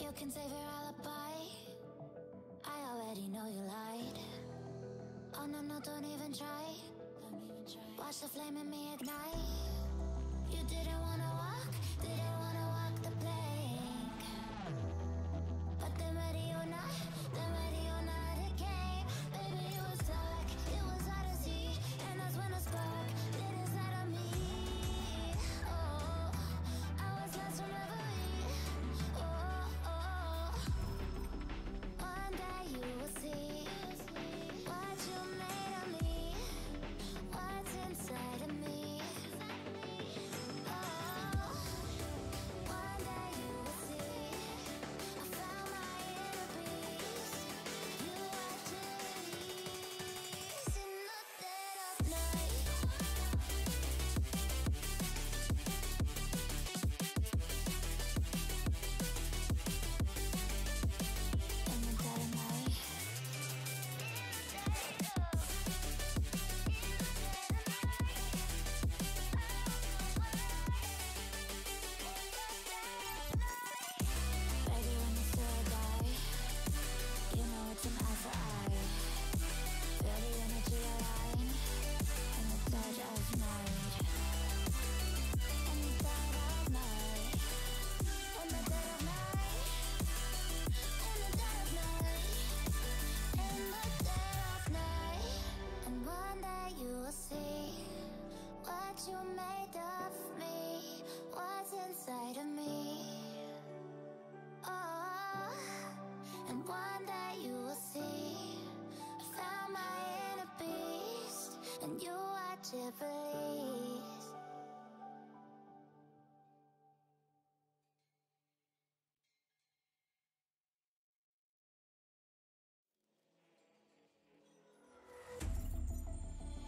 You can save your alibi. I already know you lied. Oh no, no, don't even try. Watch the flame in me ignite. You didn't wanna walk the plank. But then ready or not, it came. Baby, it was dark, it was hard to see. And that's when the spark lit inside of me. Oh, I was lost from reverie. Oh, oh, one day you will see what you made of me, what's inside of me. Oh, one day you will see I found my inner peace. You are release in the dead of night. In the dead of night. Baby, when you say die, you know it's an eye for eye. Feel the energy align in the dead of night. In the dead of night. In the dead of night. In the dead of night. In the dead of night. And one day you will see what you made of me, what's inside of me. Oh, and one day you will see I found my inner beast, and you watch it release.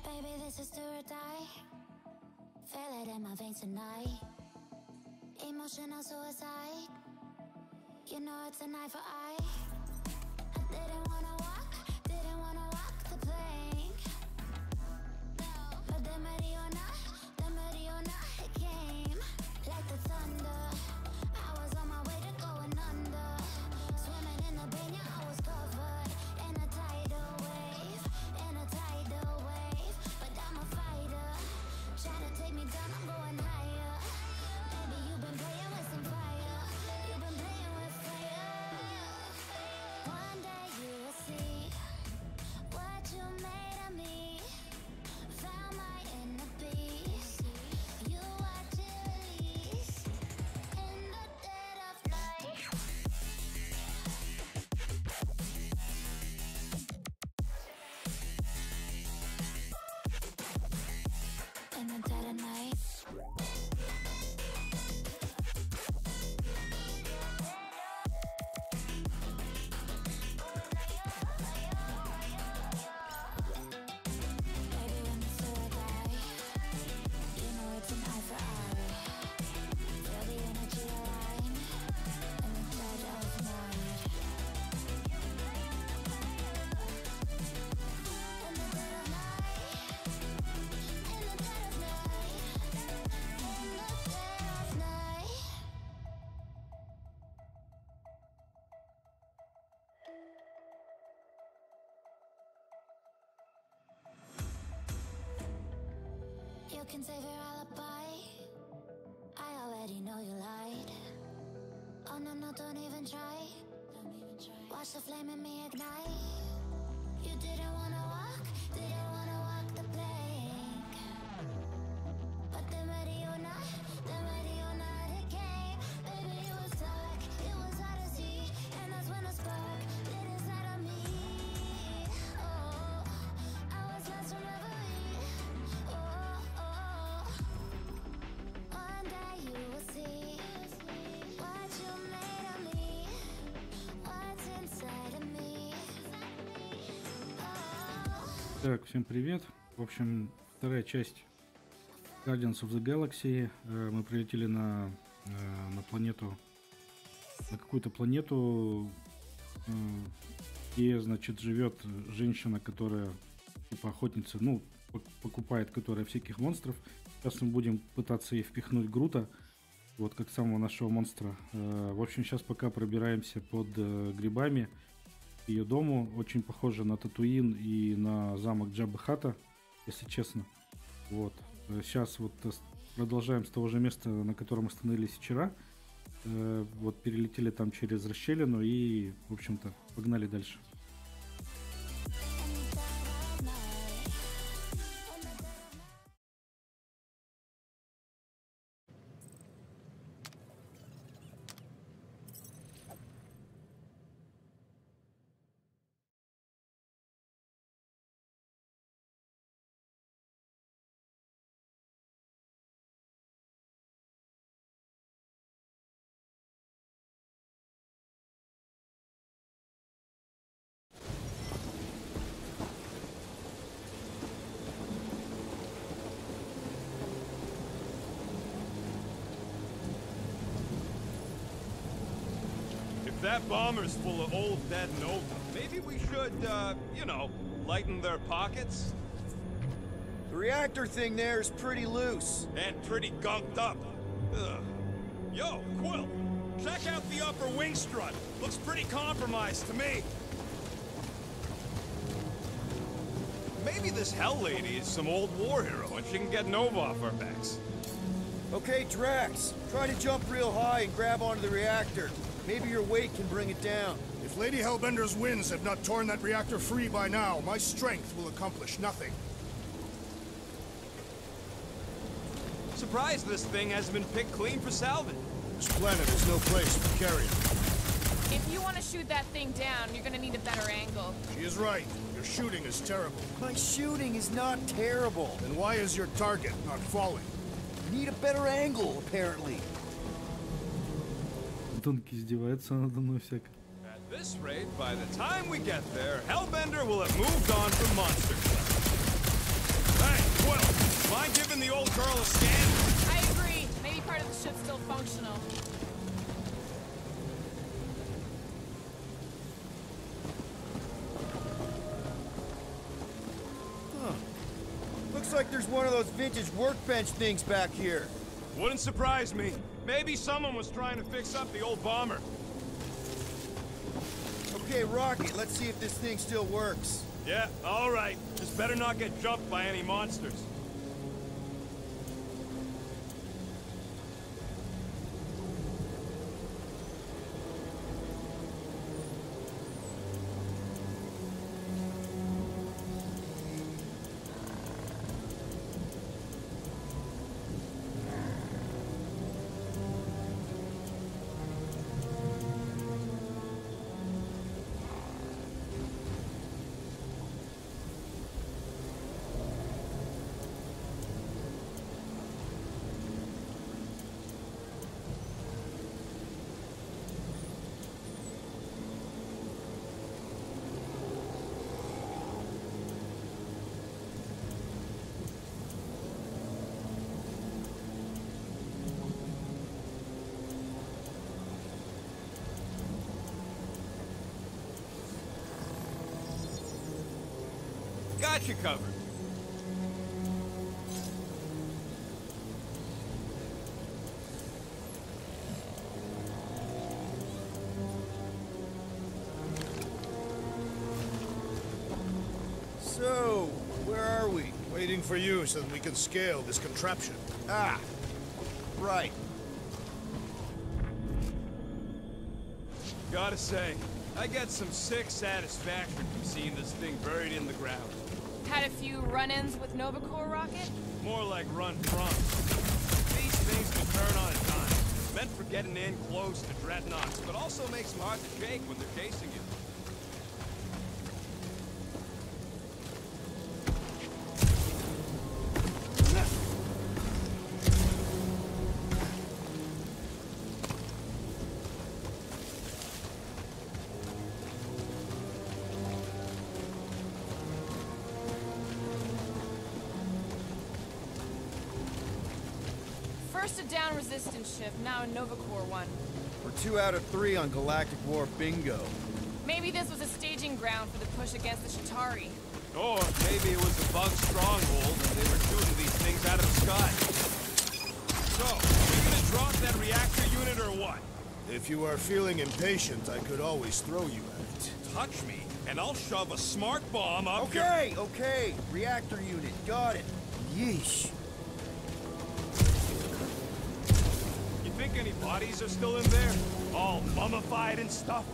Baby, this is do or die. Feel it in my veins tonight. Emotional suicide. You know it's an eye for eye. I didn't wanna walk the plank. But then ready or not, it came like the thunder. I was on my way to going under. Swimming in the pain, yeah, I was covered in a tidal wave, But I'm a fighter. Try to take me down, I'm going higher. Baby, you've been playing with some fire. You've been playing with fire. One day you will see what you made of me. Found my inner peace. You watch it release in the dead of night. In the dead of night. Baby, when you say I die, you know it's an eye for eye. Feel the energy align in the dead of night. In the dead of night. In the dead of night. In the dead of night. You can save your alibi. I already know you lied. Oh no, no, don't even try. Watch the flame in me ignite. You didn't wanna walk the plank. But then ready or not, it came. Baby, it was dark, it was hard to see. And that's when the spark lit inside of me. Oh, I was lost from reverie. Oh, oh, one day you will see what you made of me, what's inside of me. Oh. Так, всем привет. В общем, вторая часть Guardians of the Galaxy. Мы прилетели на планету, на какую-то планету, где, значит, живет женщина, которая типа охотница, ну, покупает, которая всяких монстров. Сейчас мы будем пытаться ей впихнуть Грута. Вот как самого нашего монстра. В общем, сейчас пока пробираемся под грибами к ее дому. Очень похоже на Татуин и на замок Джаббе Хатта, если честно. Вот. Сейчас вот продолжаем с того же места, на котором остановились вчера. Вот перелетели там через расщелину и, в общем-то, погнали дальше. If that bomber's full of old dead Nova, maybe we should, you know, lighten their pockets? The reactor thing there is pretty loose. And pretty gunked up. Ugh. Yo, Quill, check out the upper wing strut. Looks pretty compromised to me. Maybe this Hell Lady is some old war hero and she can get Nova off our backs. Okay, Drax, try to jump real high and grab onto the reactor. Maybe your weight can bring it down. If Lady Hellbender's winds have not torn that reactor free by now, my strength will accomplish nothing. Surprised this thing hasn't been picked clean for salvage. This planet is no place for carrion. If you want to shoot that thing down, you're gonna need a better angle. She is right. Your shooting is terrible. My shooting is not terrible. Then why is your target not falling? Need a better angle, apparently. Тонкий издевается надо мной всяко. At this rate, by the time we get there, Hellbender will have moved on from monster stuff. Hey, Quill, mind giving the old girl a scan? I agree. Maybe part of the ship's still functional. Huh. Looks like there's one of those vintage workbench things back here. Wouldn't surprise me. Maybe someone was trying to fix up the old bomber. Okay, Rocky, let's see if this thing still works. Yeah, all right. Just better not get jumped by any monsters. Got you covered. So, where are we? Waiting for you so that we can scale this contraption. Ah, right. Gotta say, I get some sick satisfaction from seeing this thing buried in the ground. Had a few run-ins with Nova Corps rocket? More like run from. These things can turn on a dime. Meant for getting in close to dreadnoughts, but also makes them hard to shake when they're chasing you. First a down resistance ship, now a Nova Corps one. We're 2 out of 3 on Galactic War bingo. Maybe this was a staging ground for the push against the Chitauri. Or maybe it was a bug stronghold and they were shooting these things out of the sky. So, we're gonna drop that reactor unit or what? If you are feeling impatient, I could always throw you at it. Touch me, and I'll shove a smart bomb up your... Okay, okay. Reactor unit, got it. Yeesh. You think any bodies are still in there? All mummified and stuff?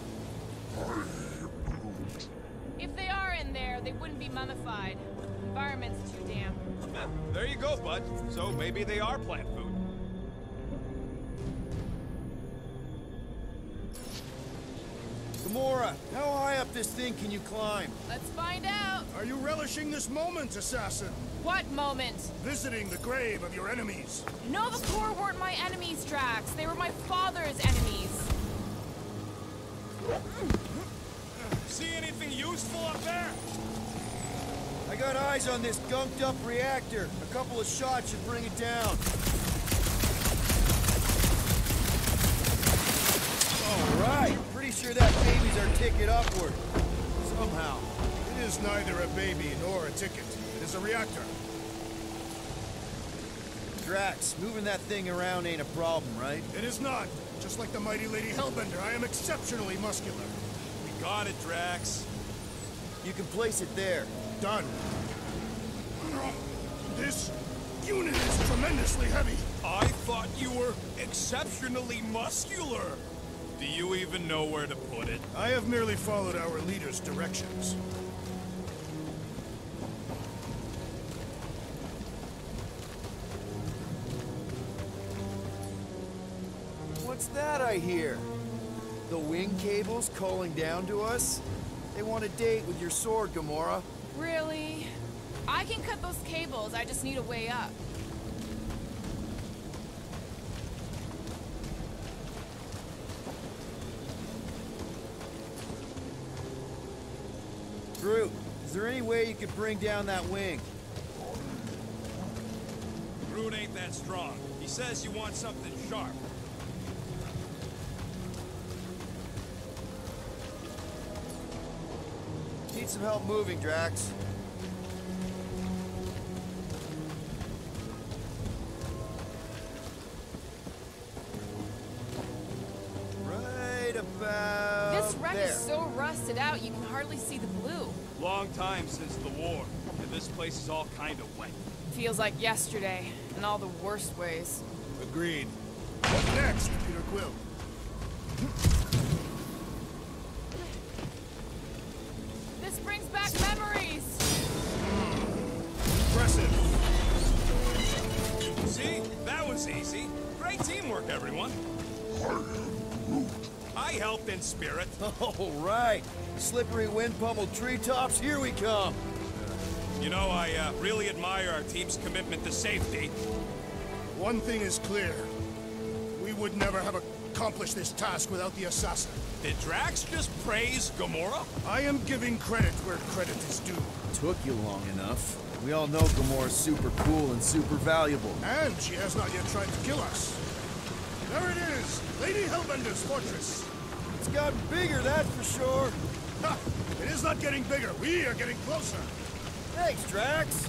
If they are in there, they wouldn't be mummified. The environment's too damp. There you go, bud. So maybe they are plant food. Gamora, how high up this thing can you climb? Let's find out. Are you relishing this moment, assassin? What moment? Visiting the grave of your enemies. Nova Corps weren't my enemies, Drax. They were my father's enemies. See anything useful up there? I got eyes on this gunked up reactor. A couple of shots should bring it down. All right. Pretty sure that baby's our ticket upward. Somehow. It is neither a baby nor a ticket. It is a reactor. Drax, moving that thing around ain't a problem, right? It is not. Just like the mighty Lady Hellbender, I am exceptionally muscular. We got it, Drax. You can place it there. Done. This unit is tremendously heavy. I thought you were exceptionally muscular. Do you even know where to put it? I have merely followed our leader's directions. What's that I hear? The wing cables calling down to us? They want a date with your sword, Gamora. Really? I can cut those cables, I just need a way up. Groot, is there any way you could bring down that wing? Groot ain't that strong. He says you want something sharp. Need some help moving, Drax. Right about This wreck there. is so rusted out, you can hardly see the blue. Long time since the war, and this place is all kind of wet. Feels like yesterday, in all the worst ways. Agreed. What next, Peter Quill? This brings back memories! Impressive. See? That was easy. Great teamwork, everyone. I helped in spirit. All right. Slippery wind-pummeled treetops, here we come. You know, I really admire our team's commitment to safety. One thing is clear. We would never have accomplished this task without the assassin. Did Drax just praise Gamora? I am giving credit where credit is due. Took you long enough. We all know Gamora's super cool and super valuable. And she has not yet tried to kill us. There it is! Lady Hellbender's fortress! It's gotten bigger, that's for sure. Ha! It is not getting bigger. We are getting closer. Thanks, Drax.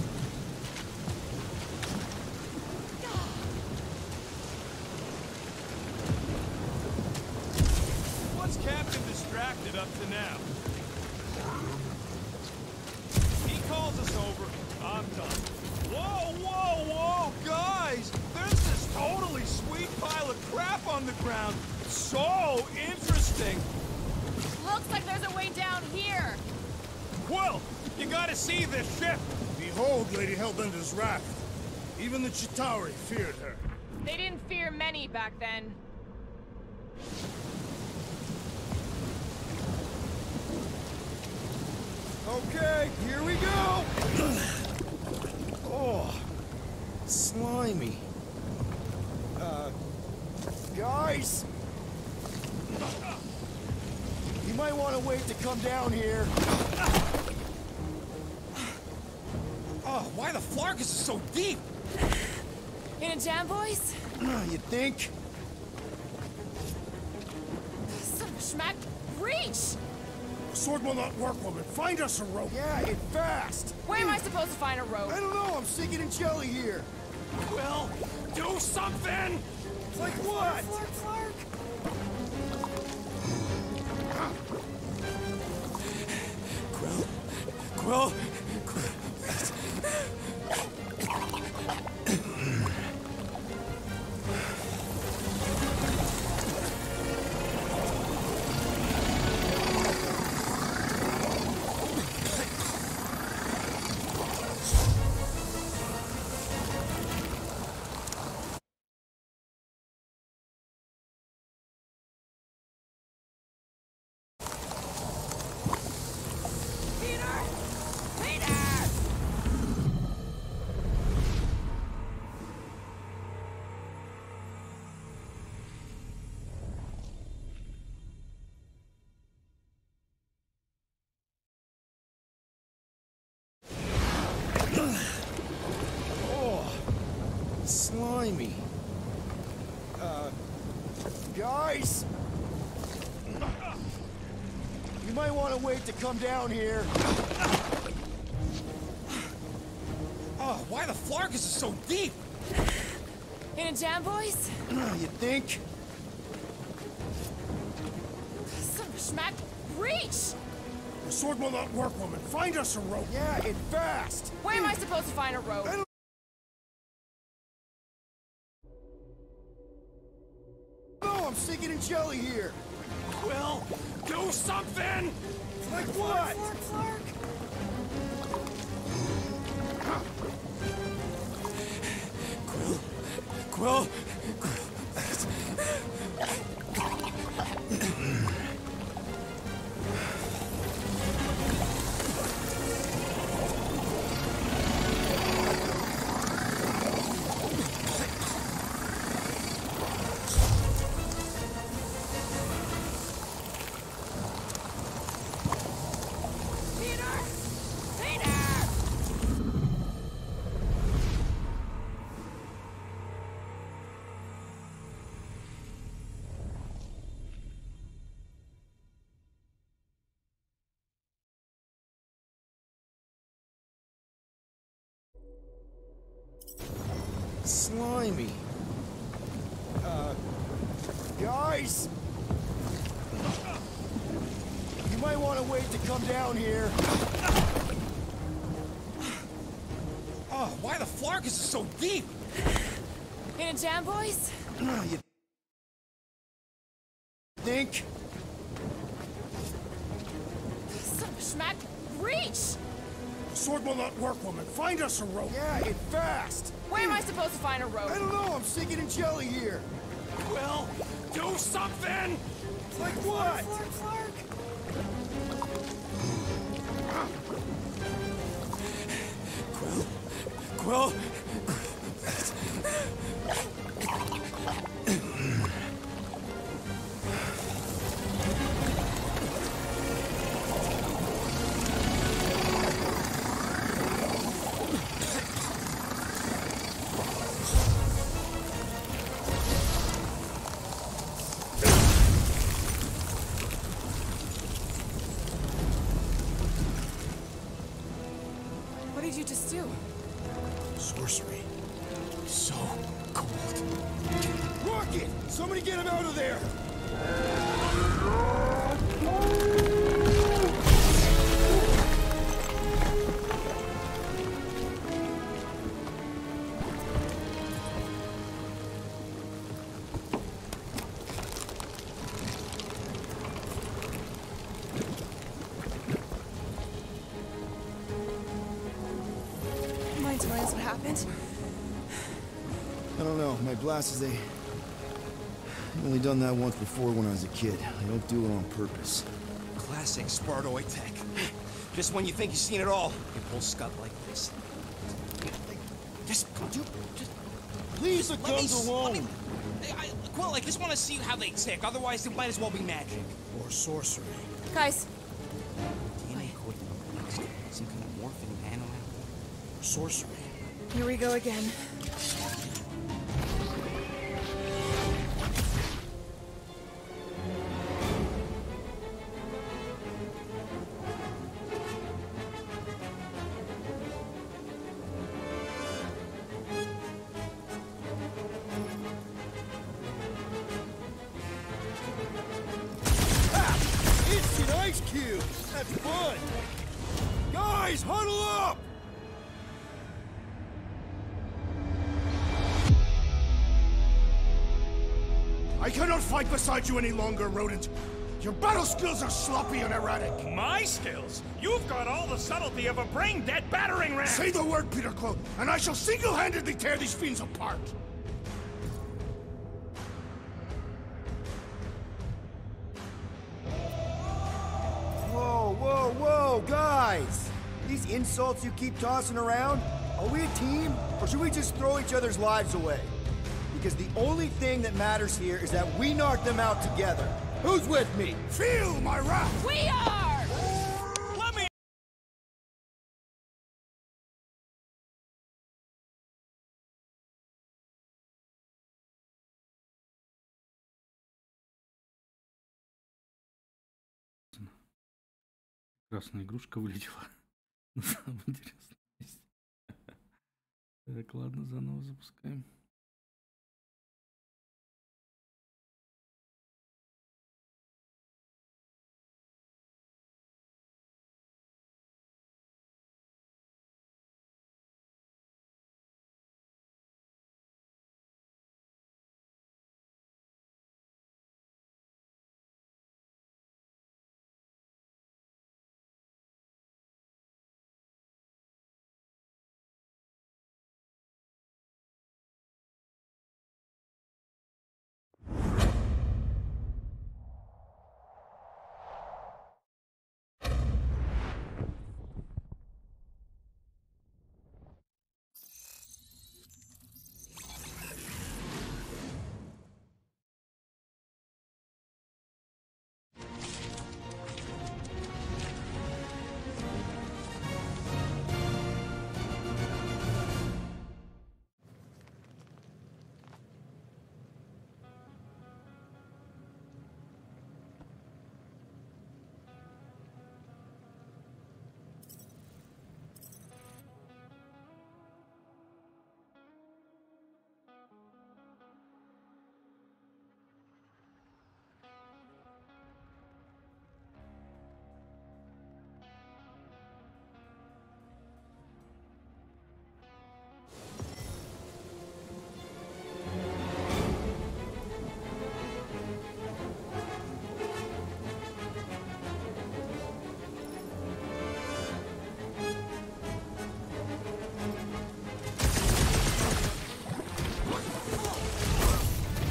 What's Captain distracted up to now? He calls us over. I'm done. Whoa, whoa, whoa, guys! There's this totally sweet pile of crap on the ground. So interesting. Looks like there's a way down here! Quill, you gotta see this ship. Behold Lady Hellbender's wrath. Even the Chitauri feared her. They didn't fear many back then. Okay, here we go. Oh, slimy. Guys? You might want to wait to come down here. Oh, why the Flarkus is so deep? In a jam, boys? You think? Son of a schmack, reach! The sword will not work, woman. Find us a rope. Yeah, and fast. Where am I supposed to find a rope? I don't know, I'm sinking in jelly here. Quill, do something! Like what? Quill. Slimy. Guys! You might want to wait to come down here. Oh, why the Flarkus is so deep? In a jam, boys? You think? Son of a schmack. Reach! The sword will not work, woman. Find us a rope. Yeah, and fast! Where am I supposed to find a rope? No, I'm sinking in jelly here! Quill, do something! Like what? Quill. Slimy. Guys! You might want to wait to come down here. Oh, why the Flarkus is so deep? In a jam, boys? You think? Son of a schmack. Reach! The sword will not work, woman. Find us a rope. Yeah, and fast! Where am I supposed to find a rope? I don't know, I'm sinking in jelly here! Quill, do something! Like what? Quill. What did you just do? Sorcery. So cold. Rocket! Somebody get him out of there! Mind telling us what happened? I don't know. My blasters, I've only done that once before when I was a kid. I don't do it on purpose. Classic Spartoid tech. Just when you think you've seen it all, you pull scud like this. Just Leave the let me guns alone! Quill, I just want to see how they tick. Otherwise, it might as well be magic. Or sorcery. Guys, DNA code. Some kind of morphing nano. Or sorcery. here we go again. an ice cube! That's fun! Guys, huddle up! I cannot fight beside you any longer, rodent. Your battle skills are sloppy and erratic. My skills? You've got all the subtlety of a brain-dead battering ram! Say the word, Peter Quill, and I shall single-handedly tear these fiends apart. Whoa, whoa, whoa, guys! These insults you keep tossing around, are we a team, or should we just throw each other's lives away? Because the only thing that matters here is that we knock them out together. Who's with me? Feel my wrath! We are! Let me... Красная игрушка вылетела. На самом интересном месте. Так, ладно, заново запускаем.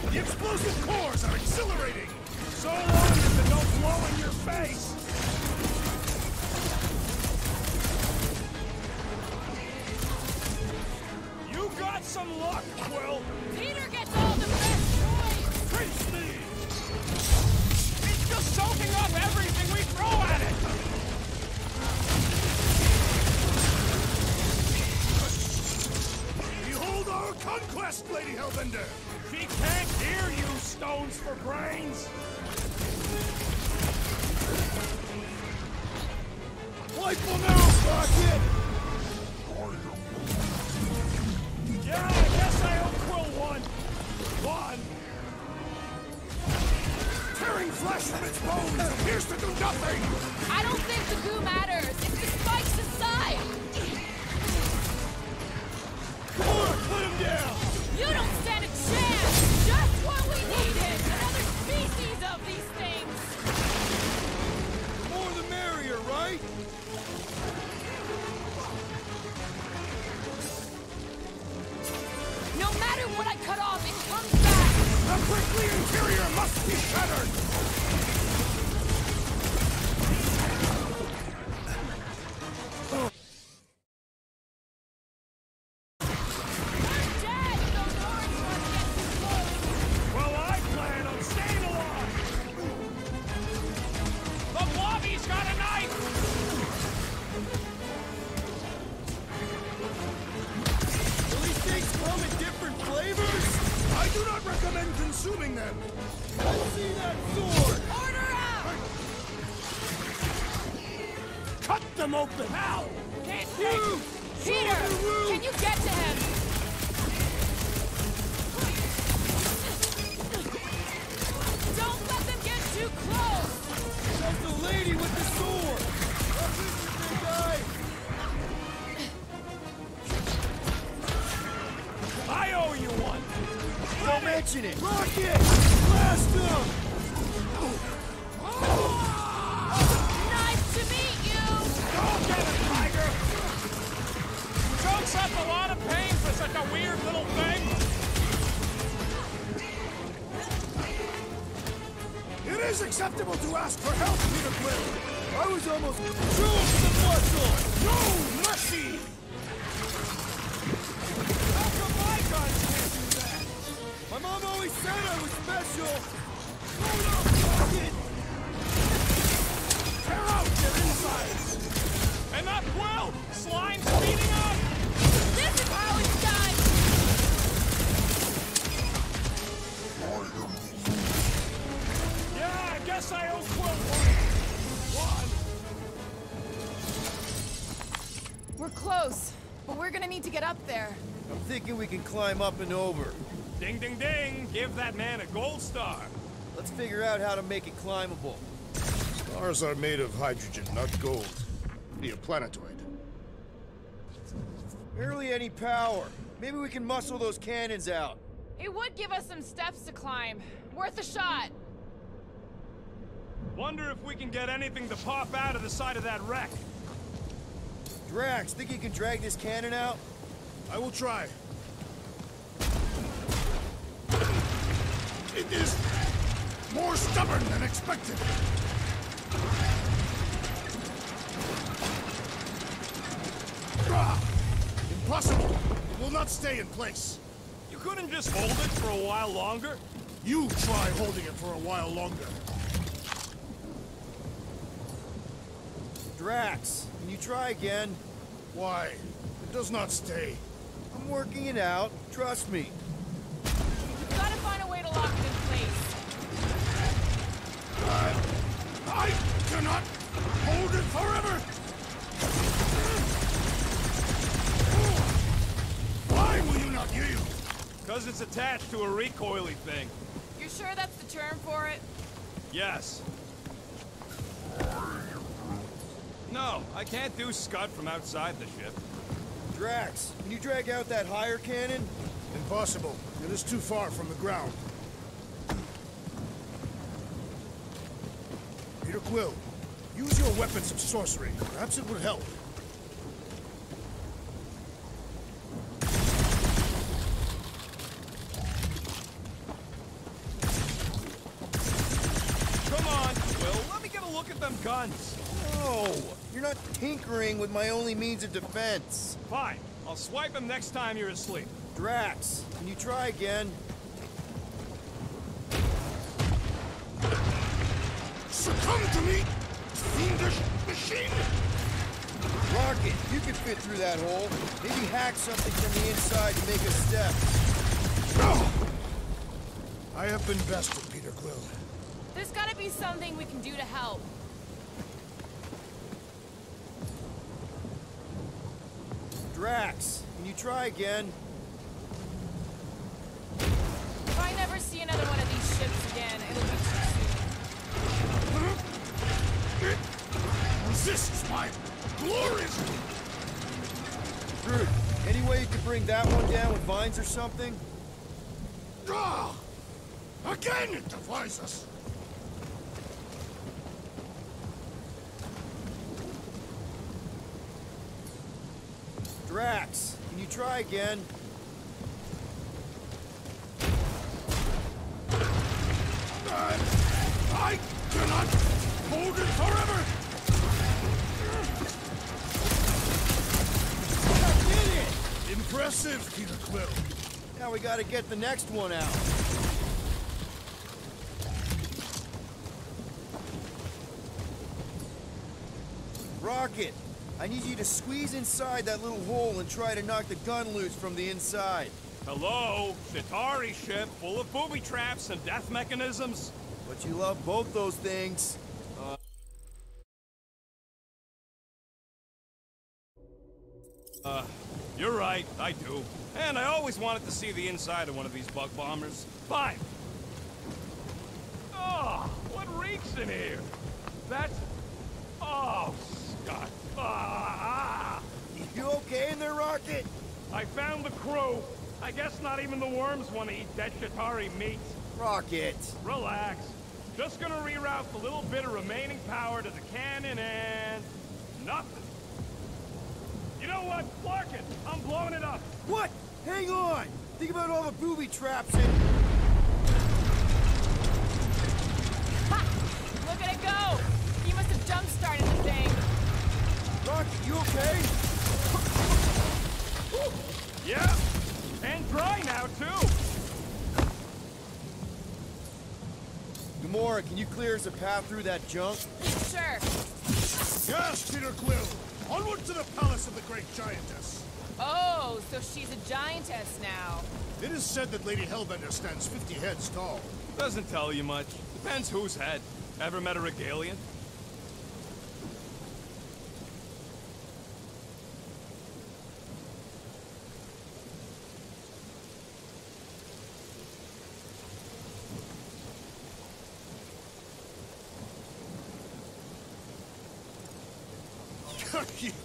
The explosive cores are exhilarating! So long as they don't blow in your face! You got some luck, Quill! Peter gets all the best toys! Face me! It's just soaking up everything we throw at it! Behold our conquest, Lady Hellbender! She can't hear you, stones for brains! Playful now, Rocket! Yeah, I guess I owe Quill one. Tearing flesh from its bones appears to do nothing! I don't think the goo matters. It's the spikes inside. Come on, put him down! You don't stand a chance. Just what we needed. Another species of these things. The more the merrier, right? No matter what I cut off, it comes back. The prickly interior must be shattered! Dad, those orange ones get too close. Well, I plan on staying alive! The blobby's got a knife! Do these things come in different flavors? I do not recommend consuming them! Let's see that sword! Order out. Cut them open! How? Can't take. Peter, can you get to him? Don't let them get too close. That's the lady with the sword! That's it, big guy! I owe you one! Don't mention it! Rocket! Blast him! Nice to meet you! Go get it, Tiger! Chokes up a lot of pain for such a weird little thing! It is acceptable to ask for help, Peter Quill! I was almost true to the muscle! No mercy! How come my guns can't do that? My mom always said I was special! Hold up, Rocket! Tear out their insides! And not Quill! Slime's speeding up! This is how it's done! Yeah, I guess I owe Quill one. We're close, but we're gonna need to get up there. I'm thinking we can climb up and over. Ding, ding, ding! Give that man a gold star! Let's figure out how to make it climbable. Stars are made of hydrogen, not gold. Be a planetoid. Barely any power. Maybe we can muscle those cannons out. It would give us some steps to climb. Worth a shot. Wonder if we can get anything to pop out of the side of that wreck. Drax, think you can drag this cannon out? I will try. It is more stubborn than expected. Ah, impossible! It will not stay in place. You couldn't just hold it for a while longer? You try holding it for a while longer. Drax, can you try again? Why? It does not stay. I'm working it out. Trust me. We've gotta find a way to lock it in place. I cannot hold it forever! Why will you not yield? Because it's attached to a recoily thing. You sure that's the term for it? Yes. No, I can't do Scud from outside the ship. Drax, can you drag out that higher cannon? Impossible. It is too far from the ground. Peter Quill, use your weapons of sorcery. Perhaps it would help. Come on, Quill, let me get a look at them guns. No, you're not tinkering with my only means of defense. Fine, I'll swipe them next time you're asleep. Drax, can you try again? Succumb to me, fiendish machine! Rocket, you can fit through that hole. Maybe hack something from the inside to make a step. No! I have been bested, Peter Quill. There's gotta be something we can do to help. Drax, can you try again? If I never see another one of these ships again, it'll be too soon. It resists my glorious... Groot, any way you could bring that one down with vines or something? Ah! Again it defies us! Drax, can you try again? I cannot hold it forever! I did it! Impressive, Peter Quill. Now we gotta get the next one out. Rocket, I need you to squeeze inside that little hole and try to knock the gun loose from the inside. Hello? Chitauri ship full of booby traps and death mechanisms? But you love both those things. You're right, I do. And I always wanted to see the inside of one of these bug bombers. Fine. Oh, what reeks in here? That's... Oh, Scott. Ah! You okay in there, Rocket? I found the crew. I guess not even the worms want to eat dead Shatari meat. Rocket! Relax. Just gonna reroute the little bit of remaining power to the cannon and... nothing. You know what? Clark it! I'm blowing it up! What? Hang on! Think about all the booby traps and... Ha! Look at it go! You must have jump-started the thing. Rocket, you okay? Yeah! And dry now, too! Gamora, can you clear us a path through that junk? Sure. Yes, Peter Quill! Onward to the palace of the great giantess! Oh, so she's a giantess now. It is said that Lady Hellbender stands 50 heads tall. Doesn't tell you much. Depends whose head. Ever met a regalian?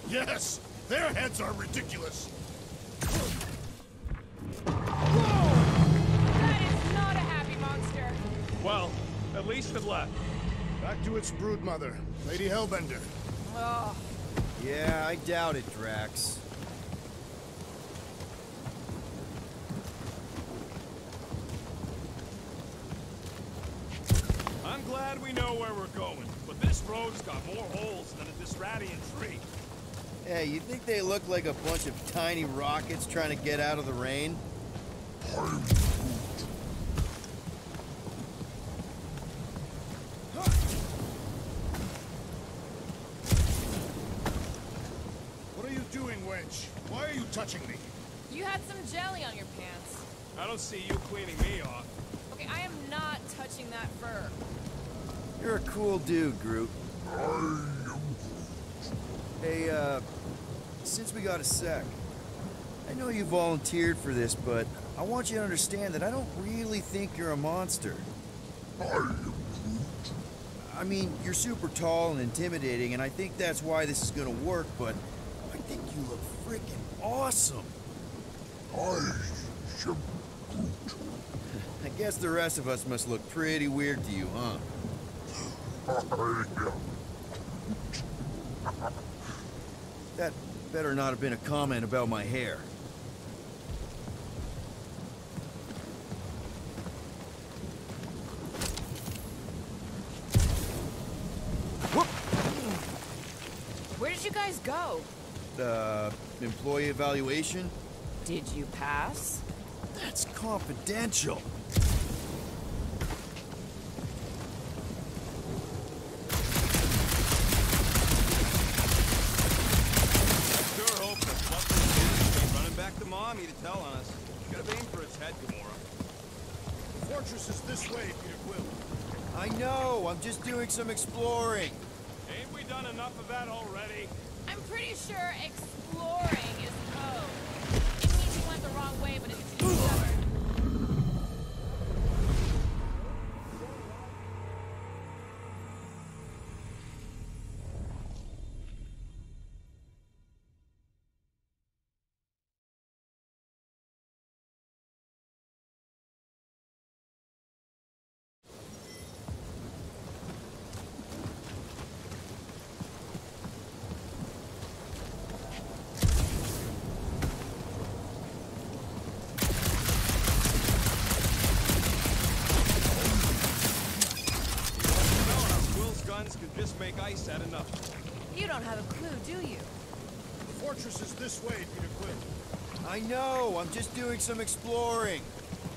Yes! Their heads are ridiculous! That is not a happy monster. Well, at least it left. Back to its broodmother, Lady Hellbender. Oh, Yeah, I doubt it, Drax. I'm glad we know where we're going, but this road's got more holes than a Disradian tree. Hey, you think they look like a bunch of tiny rockets trying to get out of the rain? What are you doing, wench? Why are you touching me? you had some jelly on your pants. I don't see you cleaning me off. Okay, I am not touching that fur. You're a cool dude, Groot. Hey, since we got a sec, I know you volunteered for this, but I want you to understand that I don't really think you're a monster. I mean, you're super tall and intimidating, and I think that's why this is gonna work, but I think you look freaking awesome. I guess the rest of us must look pretty weird to you, huh? That better not have been a comment about my hair. Where did you guys go? Employee evaluation? Did you pass? That's confidential. Sure hope the fluffy kid ain't running back to Mommy to tell on us. Gotta aim for its head, Gamora. The fortress is this way, Peter Quill. I know, I'm just doing some exploring. Ain't we done enough of that already? I'm pretty sure exploring is code. It means you went the wrong way, but it's discovered. Guns could just make ice at enough. You don't have a clue, do you? The fortress is this way, Peter Quill. I know, I'm just doing some exploring.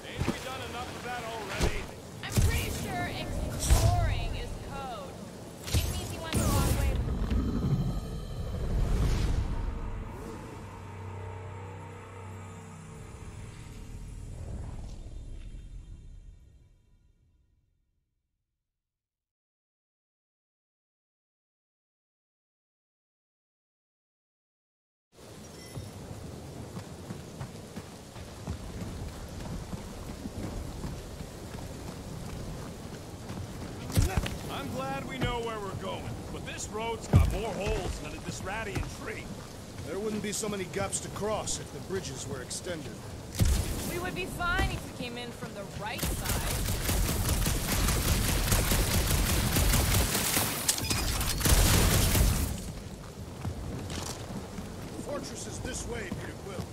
Ain't we done enough of that already? I'm pretty sure exploring is code. It means you went the wrong way. I'm glad we know where we're going. This road's got more holes than a Disradian tree. There wouldn't be so many gaps to cross if the bridges were extended. We would be fine if we came in from the right side. The fortress is this way, Peter Quill.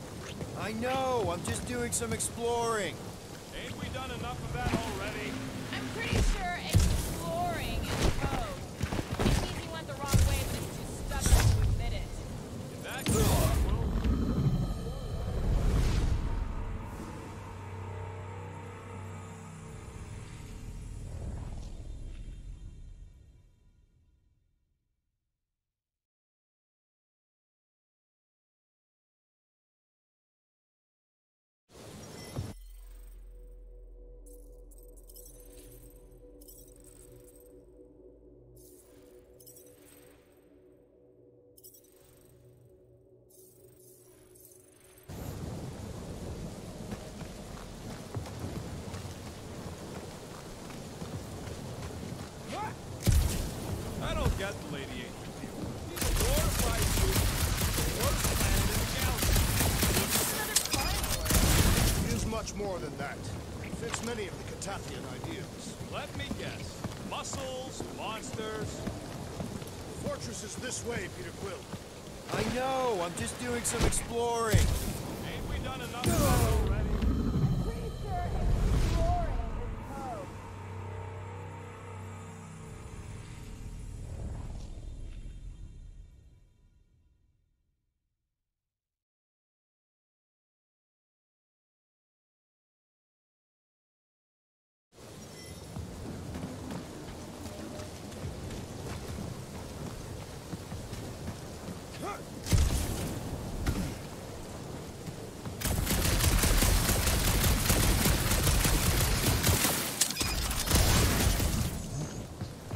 I know, I'm just doing some exploring. Ain't we done enough of that already? I'm pretty sure exploring is code. It means you went the wrong way, but it's too stubborn to admit it. In that case, well, I don't get the Lady Angel deal. He's a glorified dude, the worst planet in the galaxy. He's just another crime lord. He is much more than that. He fits many of the Catathian ideas. Let me guess. Muscles, monsters. The fortress is this way, Peter Quill. I know, I'm just doing some exploring. Ain't we done enough of that already? I'm pretty sure exploring is code.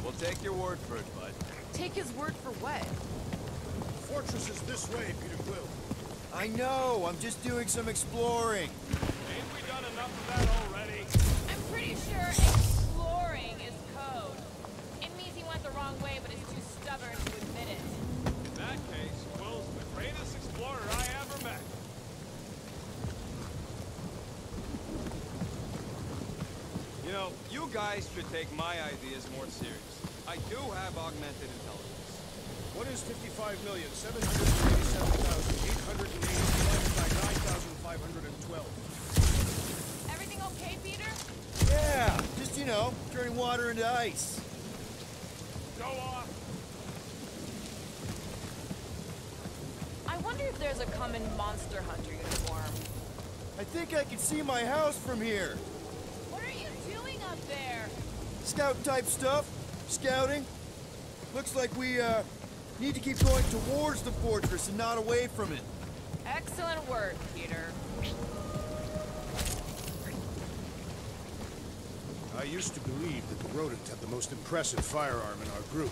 We'll take your word for it, bud. Take his word for what? The fortress is this way, Peter Quill. I know, I'm just doing some exploring. Ain't we done enough of that already? I'm pretty sure exploring is code. It means he went the wrong way, but is too stubborn to admit it. In that case, Quill's the greatest explorer I ever met. You know, you guys should take my ideas more serious. I do have augmented intelligence. What is 55,787,880 divided by 9,512? Everything okay, Peter? Yeah, just, you know, turning water into ice. Go off! I wonder if there's a common monster hunter uniform. I think I can see my house from here. What are you doing up there? Scout type stuff. Scouting. Looks like we, need to keep going towards the fortress and not away from it. Excellent work, Peter. I used to believe that the rodent had the most impressive firearm in our group.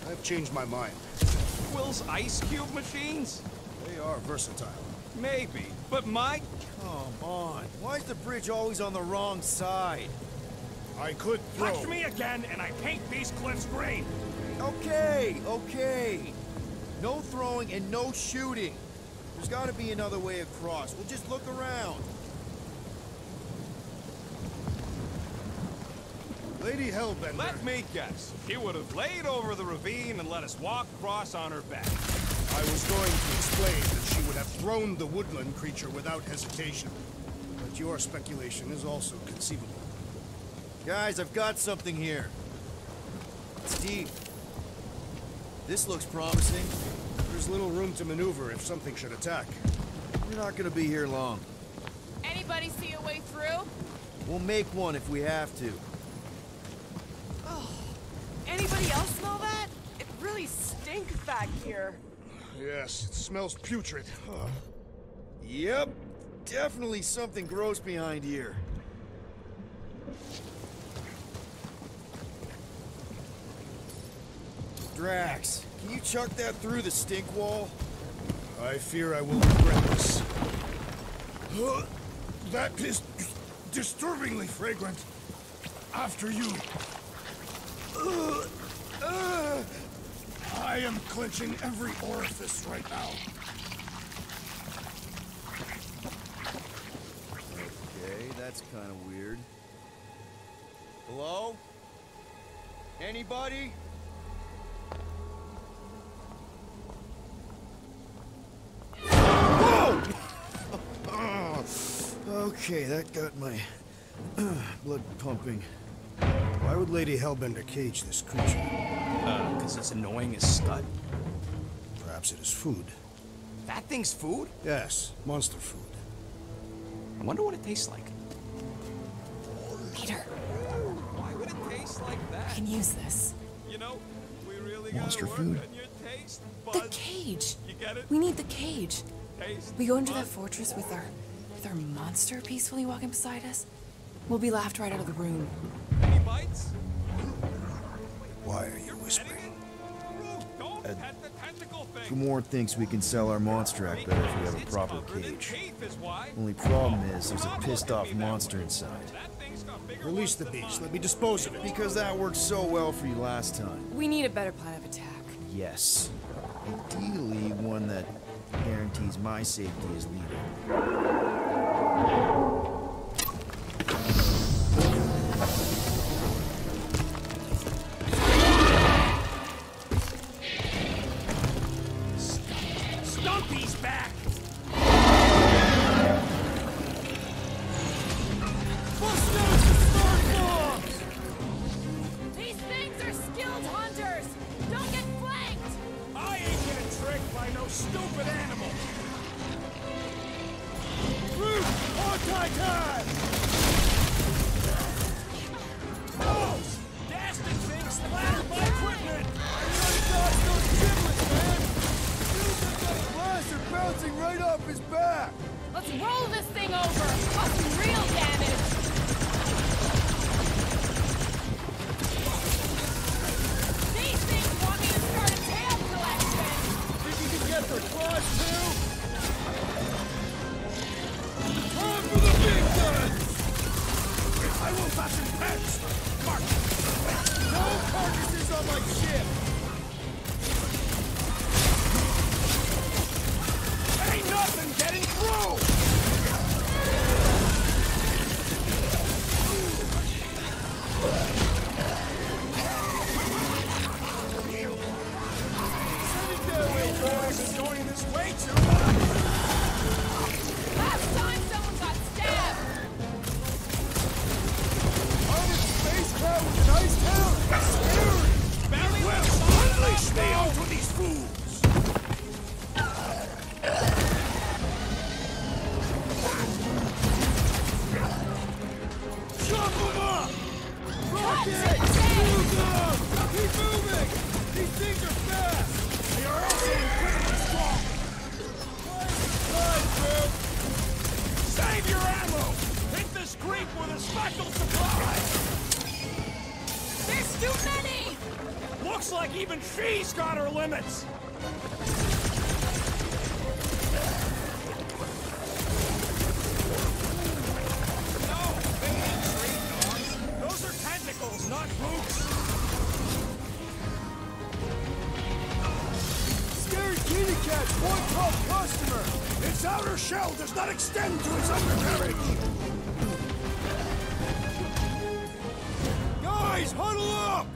I've changed my mind. Quill's ice cube machines? They are versatile. Maybe, but my... Come on. Why is the bridge always on the wrong side? I could throw... Touch me again, and I paint these cliffs green! Okay, okay. No throwing and no shooting. There's gotta be another way across. We'll just look around. Lady Hellbender. Let me guess. She would have laid over the ravine and let us walk across on her back. I was going to explain that she would have thrown the woodland creature without hesitation. But your speculation is also conceivable. Guys, I've got something here. It's deep. This looks promising. There's little room to maneuver if something should attack. We're not gonna be here long. Anybody see a way through? We'll make one if we have to. Oh, anybody else smell that? It really stinks back here. Yes, it smells putrid. Ugh. Yep. Definitely something gross behind here. Drax, can you chuck that through the stink wall? I fear I will regret this. That is disturbingly fragrant. After you. I am clenching every orifice right now. Okay, that's kind of weird. Hello? Anybody? Whoa! Okay, that got my blood pumping. Why would Lady Hellbender cage this creature? Because it's annoying as scut. Perhaps it is food. That thing's food? Yes, monster food. I wonder what it tastes like. Peter, Why would it taste like I that? can use this. You know, we really Monster gotta food. work on your taste The buds. cage. You get it? We need the cage. Taste We go into that buds. fortress with our monster peacefully walking beside us. We'll be laughed right out of the room. Any bites? Why are you whispering? Don't pet the tentacle thing. Gamorrean thinks we can sell our monster act better if we have a It's proper covered in cage. teeth is why. Only problem is there's a Stop pissed looking off at me that monster way. inside. That thing's got bigger Release ones the than beast. mine. Let me dispose of it. Because that worked so well for you last time. We need a better plan of attack. Yes. Ideally, one that guarantees my safety as leader. Stumpy's back! These things are skilled hunters! Don't get flanked! I ain't getting tricked by no stupid animal! Root! Anti-time! Oh! Dasting things splattered my equipment! Blaster bouncing right off his back! Let's roll this thing over! Cause some real damage! These things want me to start a tail collection! Think you can get their claws too? Time for the big guns! I will fasten pets! Mark! No carcasses on my ship! Ain't nothing getting through! Enjoying this way too much! Last time someone got stabbed! Armored space cat with an ice tail? Scary! Barry will unleash me onto these fools! Chop them up! Rocket! Cut! Move them! Keep moving! These things are fast! They are also incredibly strong! Save your ammo! Hit this creep with a special supply! There's too many! Looks like even she's got her limits! No, they ain't tree dogs. Those are tentacles, not boots! Scared kitty cat's one tough customer! Its outer shell does not extend to its undercarriage. Guys, huddle up!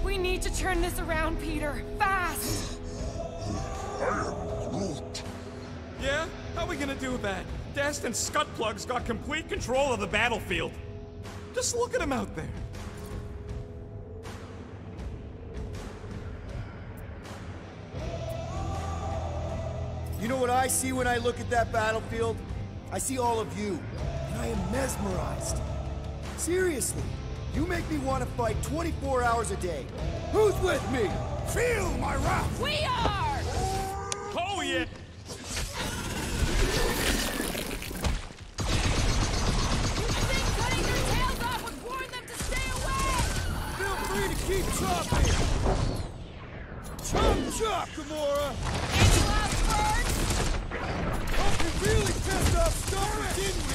We need to turn this around, Peter. Fast! Yeah? How are we gonna do that? Dest and Scutplug's got complete control of the battlefield. Just look at him out there. You know what I see when I look at that battlefield? I see all of you, and I am mesmerized. Seriously, you make me want to fight 24 hours a day. Who's with me? Feel my wrath! We are! Oh yeah! You think cutting their tails off would warn them to stay away? Feel free to keep chopping! Chop, chop, Gamora! Any last words? Hope we really pissed off Stuffer, didn't we?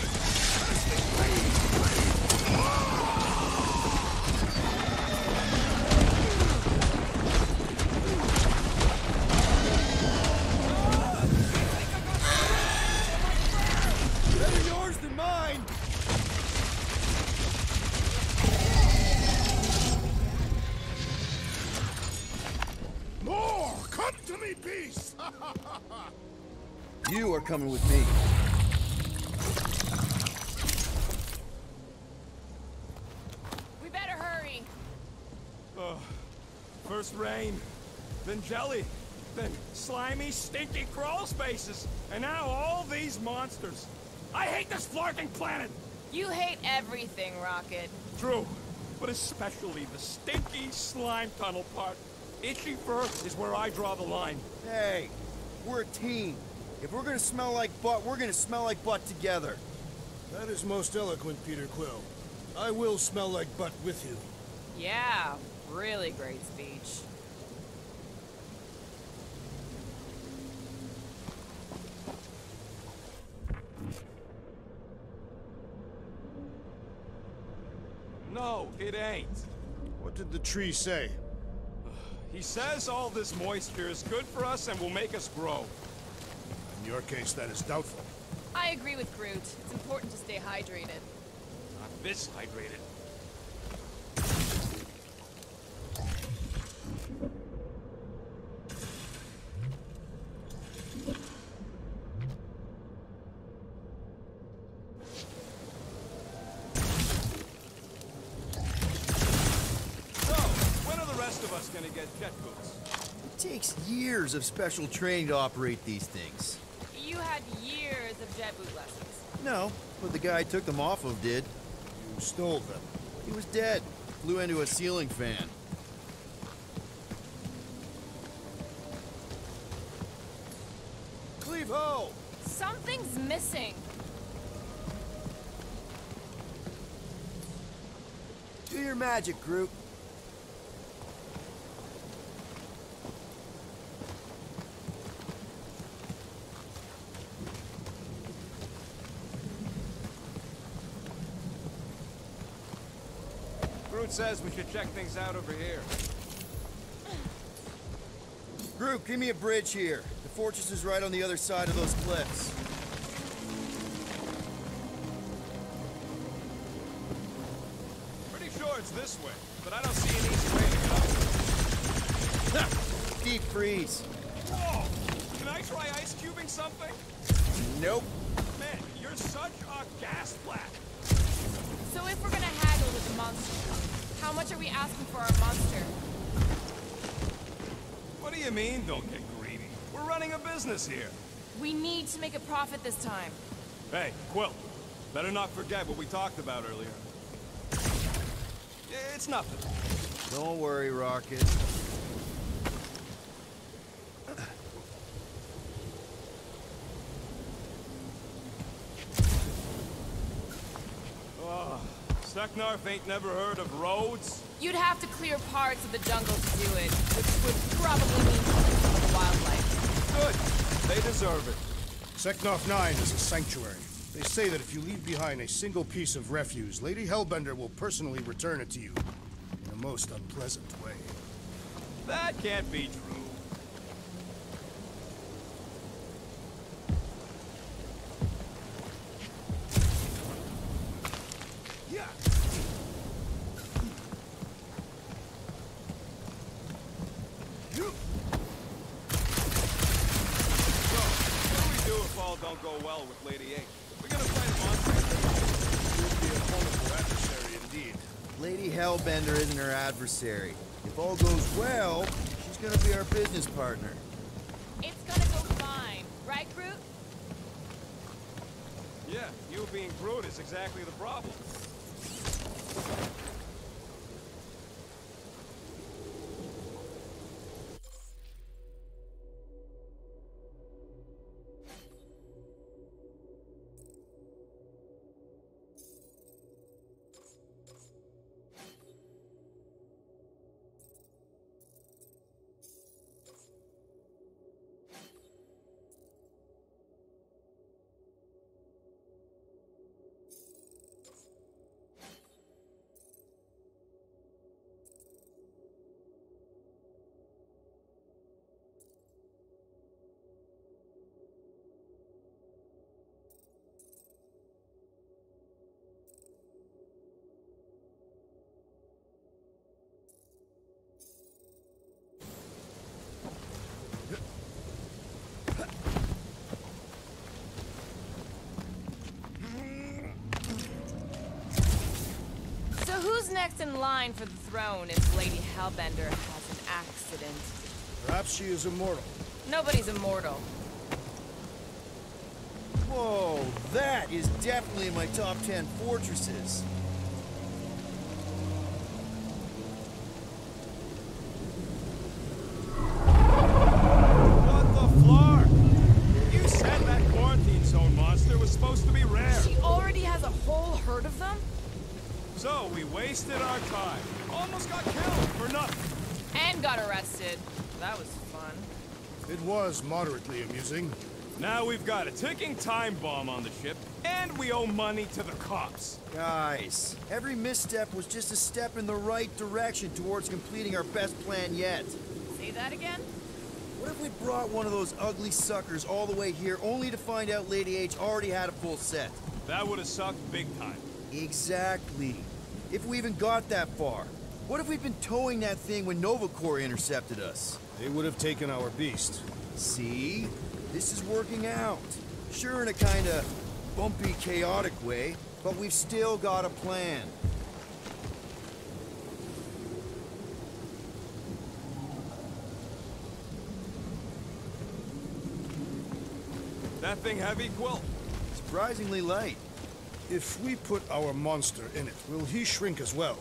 me peace! You are coming with me. We better hurry. First rain, then jelly, then slimy, stinky crawl spaces, and now all these monsters. I hate this flarking planet! You hate everything, Rocket. True, but especially the stinky slime tunnel part. Itchy fur is where I draw the line. Hey, we're a team. If we're gonna smell like butt, we're gonna smell like butt together. That is most eloquent, Peter Quill. I will smell like butt with you. Yeah, really great speech. No, it ain't. What did the tree say? He says all this moisture is good for us and will make us grow. In your case, that is doubtful. I agree with Groot. It's important to stay hydrated. Not this hydrated. Gonna get jet boots. It takes years of special training to operate these things. You had years of jet boot lessons. No, but the guy I took them off of did. You stole them. He was dead. Flew into a ceiling fan. Cleave ho! Something's missing. Do your magic, Groot. Groot says we should check things out over here. Groot, give me a bridge here. The fortress is right on the other side of those cliffs. Pretty sure it's this way, but I don't see an easy way to go. Ha! Deep freeze. Whoa! Can I try ice cubing something? Nope. Man, you're such a gas splat. So if we're gonna haggle with the monster, how much are we asking for our monster? What do you mean, don't get greedy? We're running a business here. We need to make a profit this time. Hey, Quill, better not forget what we talked about earlier. It's nothing. Don't worry, Rocket. Seknarf ain't never heard of roads? You'd have to clear parts of the jungle to do it, which would probably mean something for the wildlife. Good. They deserve it. Seknarf 9 is a sanctuary. They say that if you leave behind a single piece of refuse, Lady Hellbender will personally return it to you in a most unpleasant way. That can't be true. Yeah. Don't go well with Lady A. We're gonna fight a monster. You'll be a formidable adversary indeed. Lady Hellbender isn't her adversary. If all goes well, she's gonna be our business partner. It's gonna go fine, right, Groot? Yeah, you being Groot is exactly the problem. next in line for the throne if Lady Hellbender has an accident? Perhaps she is immortal. Nobody's immortal. Whoa, that is definitely in my top 10 fortresses. What the flark? You said that quarantine zone monster was supposed to be rare. She already has a whole herd of them? So we wasted our time. Almost got killed for nothing. And got arrested. That was fun. It was moderately amusing. Now we've got a ticking time bomb on the ship, and we owe money to the cops. Guys, every misstep was just a step in the right direction towards completing our best plan yet. Say that again? What if we brought one of those ugly suckers all the way here only to find out Lady H already had a full set? That would have sucked big time. Exactly. If we even got that far. What if we'd been towing that thing when Nova Corps intercepted us? They would have taken our beast. See? This is working out. Sure, in a kinda bumpy, chaotic way, but we've still got a plan. That thing heavy, Quill? Surprisingly light. If we put our monster in it, will he shrink as well?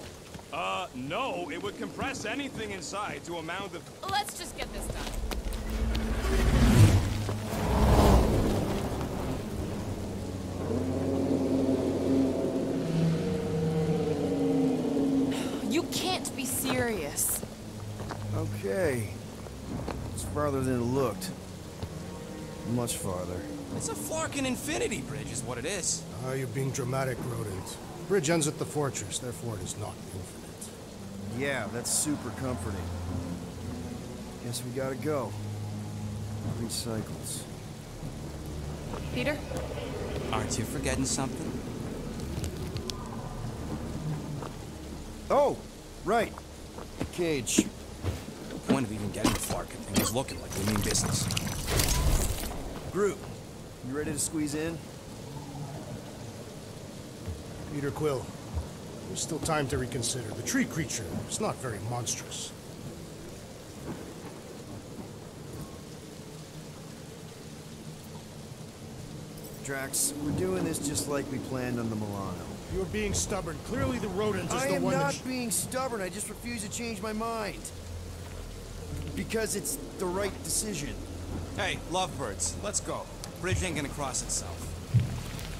No. It would compress anything inside to a mound of... Let's just get this done. You can't be serious. Okay. It's farther than it looked. Much farther. It's a flarkin' infinity bridge is what it is. Ah, you're being dramatic, Rodent. Bridge ends at the fortress, therefore it is not infinite. Yeah, that's super comforting. Guess we gotta go. 3 cycles. Peter? Aren't you forgetting something? Oh, right. Cage. No point of even getting the flarkin' thing is looking like we mean business. Groot, you ready to squeeze in? Peter Quill, there's still time to reconsider. The tree creature is not very monstrous. Drax, we're doing this just like we planned on the Milano. You're being stubborn. Clearly the rodent is I the am one not that being stubborn, I just refuse to change my mind. Because it's the right decision. Hey, lovebirds, let's go. Bridge ain't gonna cross itself.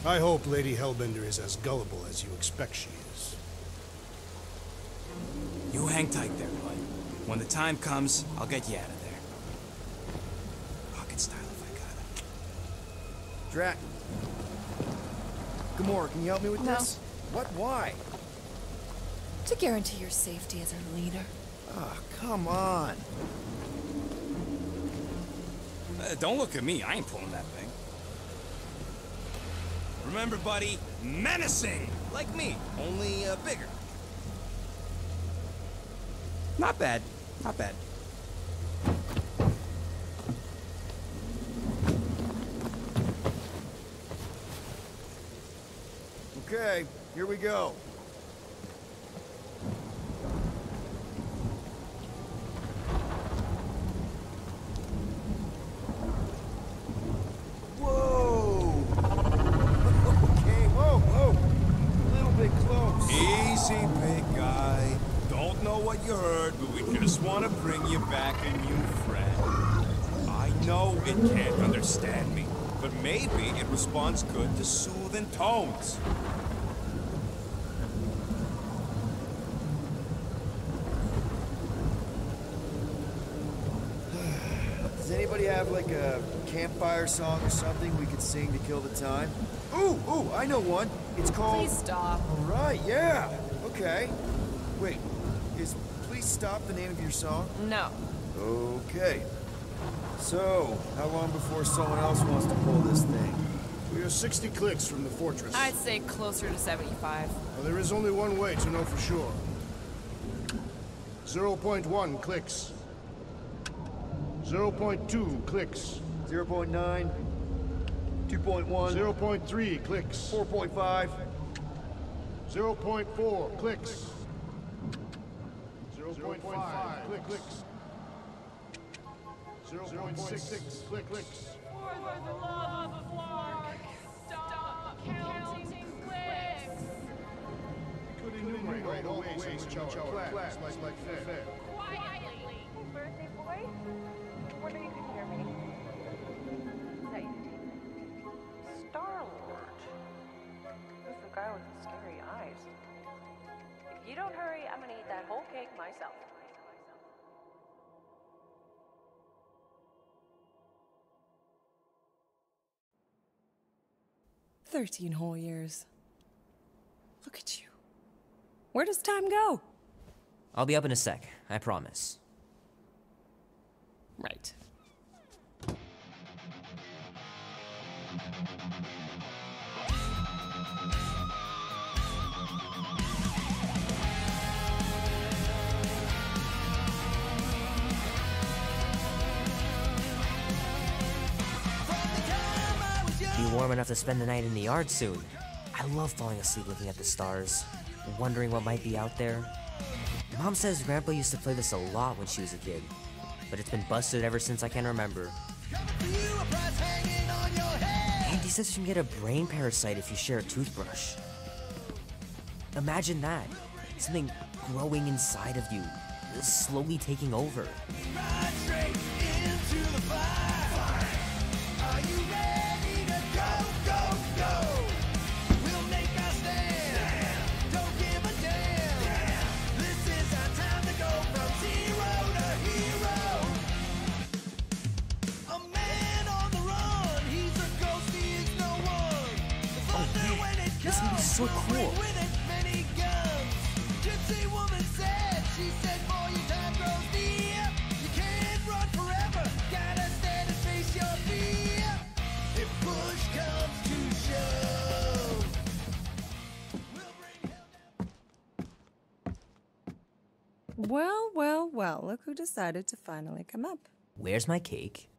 I hope Lady Hellbender is as gullible as you expect she is. You hang tight there, bud. When the time comes, I'll get you out of there. Rocket style if I got it. Drax. Gamora, can you help me with No. this? What? Why? To guarantee your safety as our leader. Ah, come on. Don't look at me, I ain't pulling that thing. Remember, buddy, menacing! Like me, only bigger. Not bad, not bad. Okay, here we go. Whoa! Okay, whoa! A little bit close. Easy, big guy. Don't know what you heard, but we just want to bring you back a new friend. I know it can't understand me, but maybe it responds good to soothing tones. Does anybody have like a campfire song or something we could sing to kill the time? Ooh, I know one. It's called... Please stop. All right, yeah. Okay. Wait, is Please Stop the name of your song? No. Okay. So, how long before someone else wants to pull this thing? We are 60 clicks from the fortress. I'd say closer to 75. Well, there is only one way to know for sure. 0.1 clicks. 0.2 clicks. 0.9, 2.1, 0.3 clicks. 4.5, 0.4 clicks. 0.5 clicks. 0.6 clicks. For the love of Mark, stop counting clicks. Could enumerate all the ways in which our class like fair. Quietly. Birthday boy? Wonder you can hear me. Is that you, David? Star-Lord. Who's the guy with the scary eyes? If you don't hurry, I'm gonna eat that whole cake myself. "13 whole years. Look at you. Where does time go?" I'll be up in a sec, I promise. Right. Be warm enough to spend the night in the yard soon. I love falling asleep looking at the stars, wondering what might be out there. Mom says Grandpa used to play this a lot when she was a kid, but it's been busted ever since I can remember. Auntie says you can get a brain parasite if you share a toothbrush. Imagine that. Something growing inside of you, slowly taking over. This movie's so cool. Well, well, well, look who decided to finally come up. Where's my cake?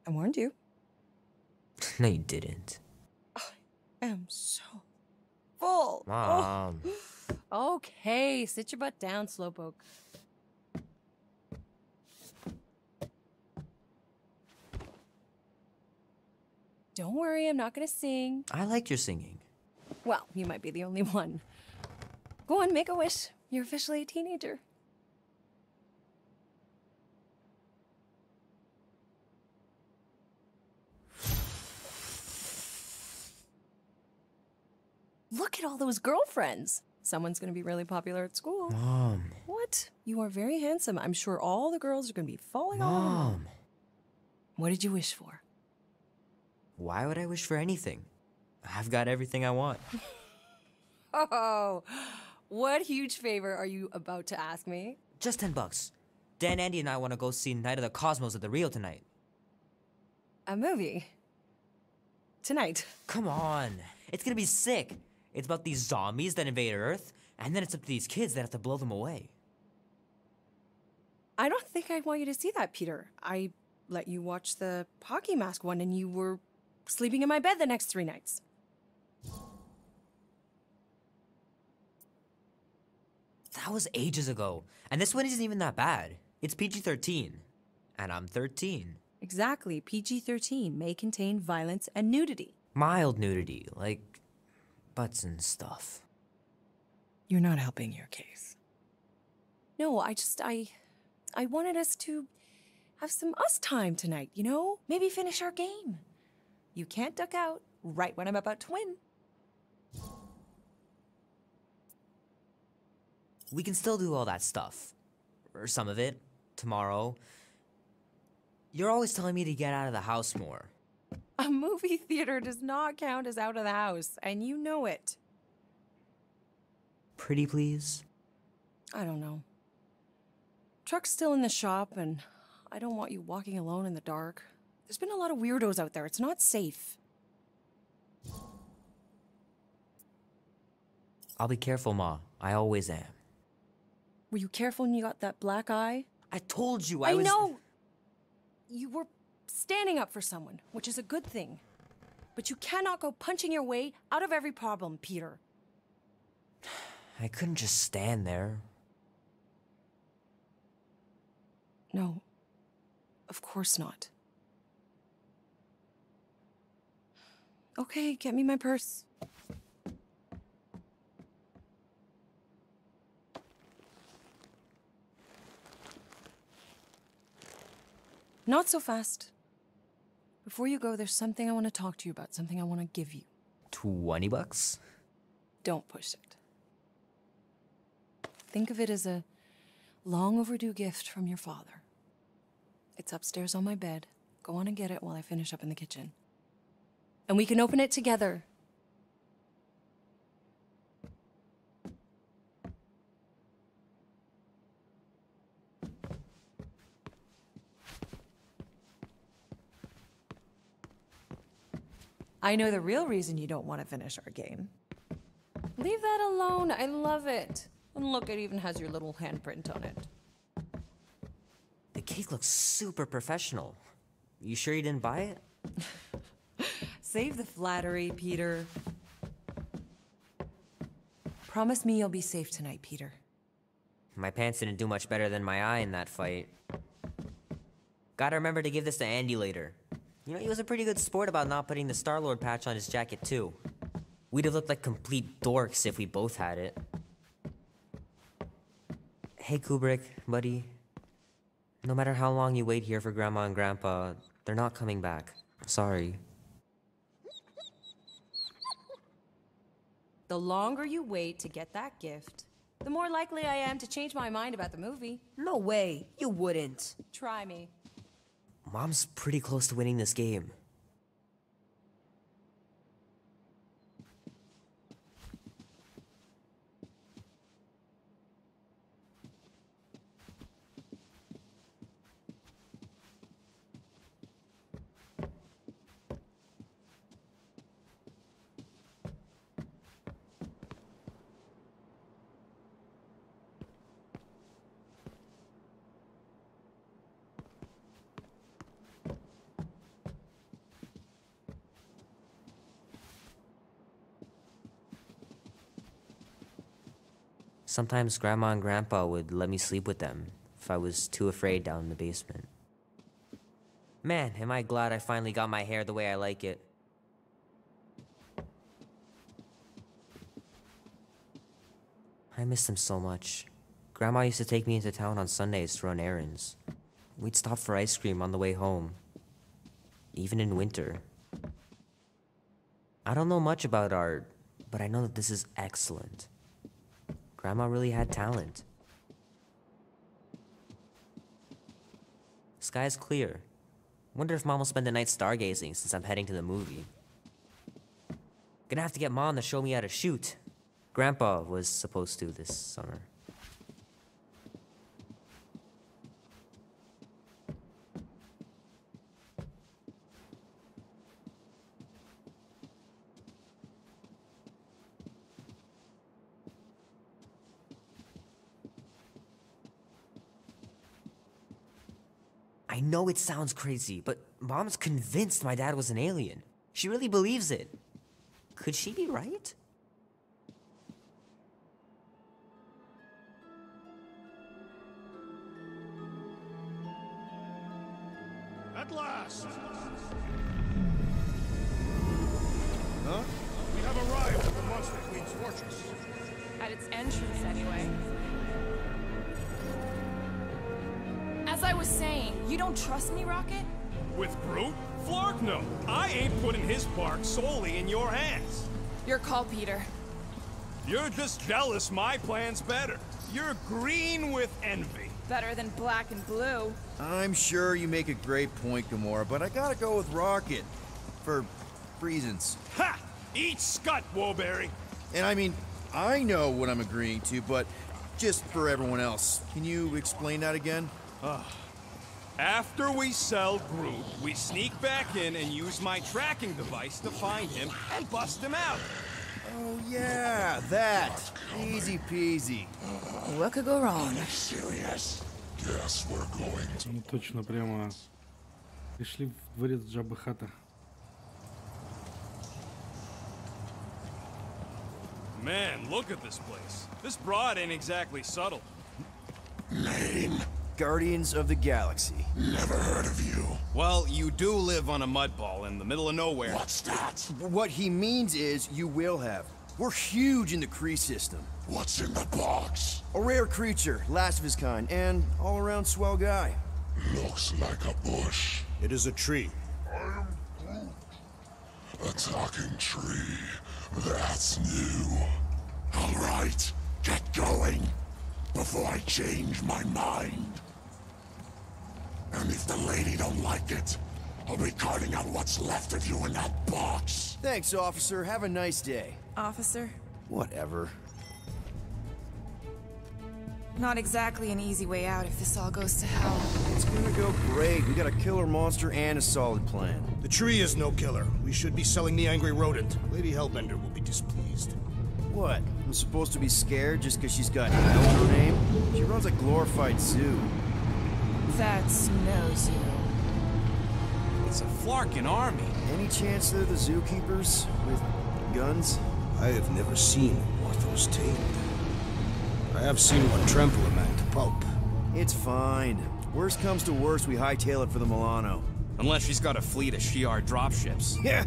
I warned you. No, you didn't. I am so full. Mom. Oh. Okay, sit your butt down, Slowpoke. Don't worry, I'm not gonna sing. I like your singing. Well, you might be the only one. Go on, make a wish. You're officially a teenager. Look at all those girlfriends. Someone's gonna be really popular at school. Mom. What? You are very handsome. I'm sure all the girls are gonna be falling all over you. Mom. What did you wish for? Why would I wish for anything? I've got everything I want. Oh, what huge favor are you about to ask me? Just $10. Dan, Andy, and I want to go see Night of the Cosmos at the Rio tonight. A movie? Tonight? Come on. It's gonna be sick. It's about these zombies that invade Earth, and then it's up to these kids that have to blow them away. I don't think I want you to see that, Peter. I let you watch the hockey mask one and you were sleeping in my bed the next 3 nights. That was ages ago, and this one isn't even that bad. It's PG-13, and I'm 13. Exactly. PG-13 may contain violence and nudity. Mild nudity, like butts and stuff. You're not helping your case. No, I wanted us to have some us time tonight, you know? Maybe finish our game. You can't duck out right when I'm about to win. We can still do all that stuff. Or some of it. Tomorrow. You're always telling me to get out of the house more. A movie theater does not count as out of the house, and you know it. Pretty please? I don't know. Truck's still in the shop, and I don't want you walking alone in the dark. There's been a lot of weirdos out there. It's not safe. I'll be careful, Ma. I always am. Were you careful when you got that black eye? I told you I know! You were standing up for someone, which is a good thing. But you cannot go punching your way out of every problem, Peter. I couldn't just stand there. No. Of course not. Okay, get me my purse. Not so fast. Before you go, there's something I want to talk to you about, something I want to give you. $20? Don't push it. Think of it as a long overdue gift from your father. It's upstairs on my bed. Go on and get it while I finish up in the kitchen. And we can open it together. I know the real reason you don't want to finish our game. Leave that alone. I love it. And look, it even has your little handprint on it. The cake looks super professional. You sure you didn't buy it? Save the flattery, Peter. Promise me you'll be safe tonight, Peter. My pants didn't do much better than my eye in that fight. Gotta remember to give this to Andy later. You know, he was a pretty good sport about not putting the Star-Lord patch on his jacket, too. We'd have looked like complete dorks if we both had it. Hey, Kubrick, buddy. No matter how long you wait here for Grandma and Grandpa, they're not coming back. Sorry. The longer you wait to get that gift, the more likely I am to change my mind about the movie. No way, you wouldn't. Try me. Mom's pretty close to winning this game. Sometimes Grandma and Grandpa would let me sleep with them if I was too afraid down in the basement. Man, am I glad I finally got my hair the way I like it. I miss them so much. Grandma used to take me into town on Sundays to run errands. We'd stop for ice cream on the way home, even in winter. I don't know much about art, but I know that this is excellent. Grandma really had talent. Sky's clear. Wonder if Mom will spend the night stargazing since I'm heading to the movie. Gonna have to get Mom to show me how to shoot. Grandpa was supposed to this summer. I know it sounds crazy, but Mom's convinced my dad was an alien. She really believes it. Could she be right? At last! Huh? We have arrived at the Monster Queen's fortress. At its entrance, anyway. As I was saying, you don't trust me, Rocket? With Groot? Flark no. I ain't putting his bark solely in your hands. Your call, Peter. You're just jealous my plan's better. You're green with envy. Better than black and blue. I'm sure you make a great point, Gamora, but I gotta go with Rocket. For reasons. Ha! Eat scut, Woolberry. And I mean, I know what I'm agreeing to, but just for everyone else, can you explain that again? After we sell Groot, we sneak back in and use my tracking device to find him and bust him out. Oh yeah, that. Easy peasy. What could go wrong? Ну точно, прямо пришли в дворец Джаббе Хатта. Man, look at this place. This broad ain't exactly subtle. Lame. Guardians of the Galaxy. Never heard of you. Well, you do live on a mud ball in the middle of nowhere. What's that? What he means is you will have. We're huge in the Kree system. What's in the box? A rare creature, last of his kind, and all-around swell guy. Looks like a bush. It is a tree. A talking tree. That's new. All right, get going before I change my mind. And if the lady don't like it, I'll be carting out what's left of you in that box. Thanks, officer. Have a nice day. Officer? Whatever. Not exactly an easy way out if this all goes to hell. It's gonna go great. We got a killer monster and a solid plan. The tree is no killer. We should be selling the angry rodent. Lady Hellbender will be displeased. What? I'm supposed to be scared just because she's got hell in her name? She runs a glorified zoo. That's no zoo. It's a flarkin' army. Any chance they're the zookeepers? With guns? I have never seen orthos tamed. I have seen one trample a man to pulp. It's fine. Worst comes to worst, we hightail it for the Milano. Unless she's got a fleet of Shi'ar dropships. Yeah,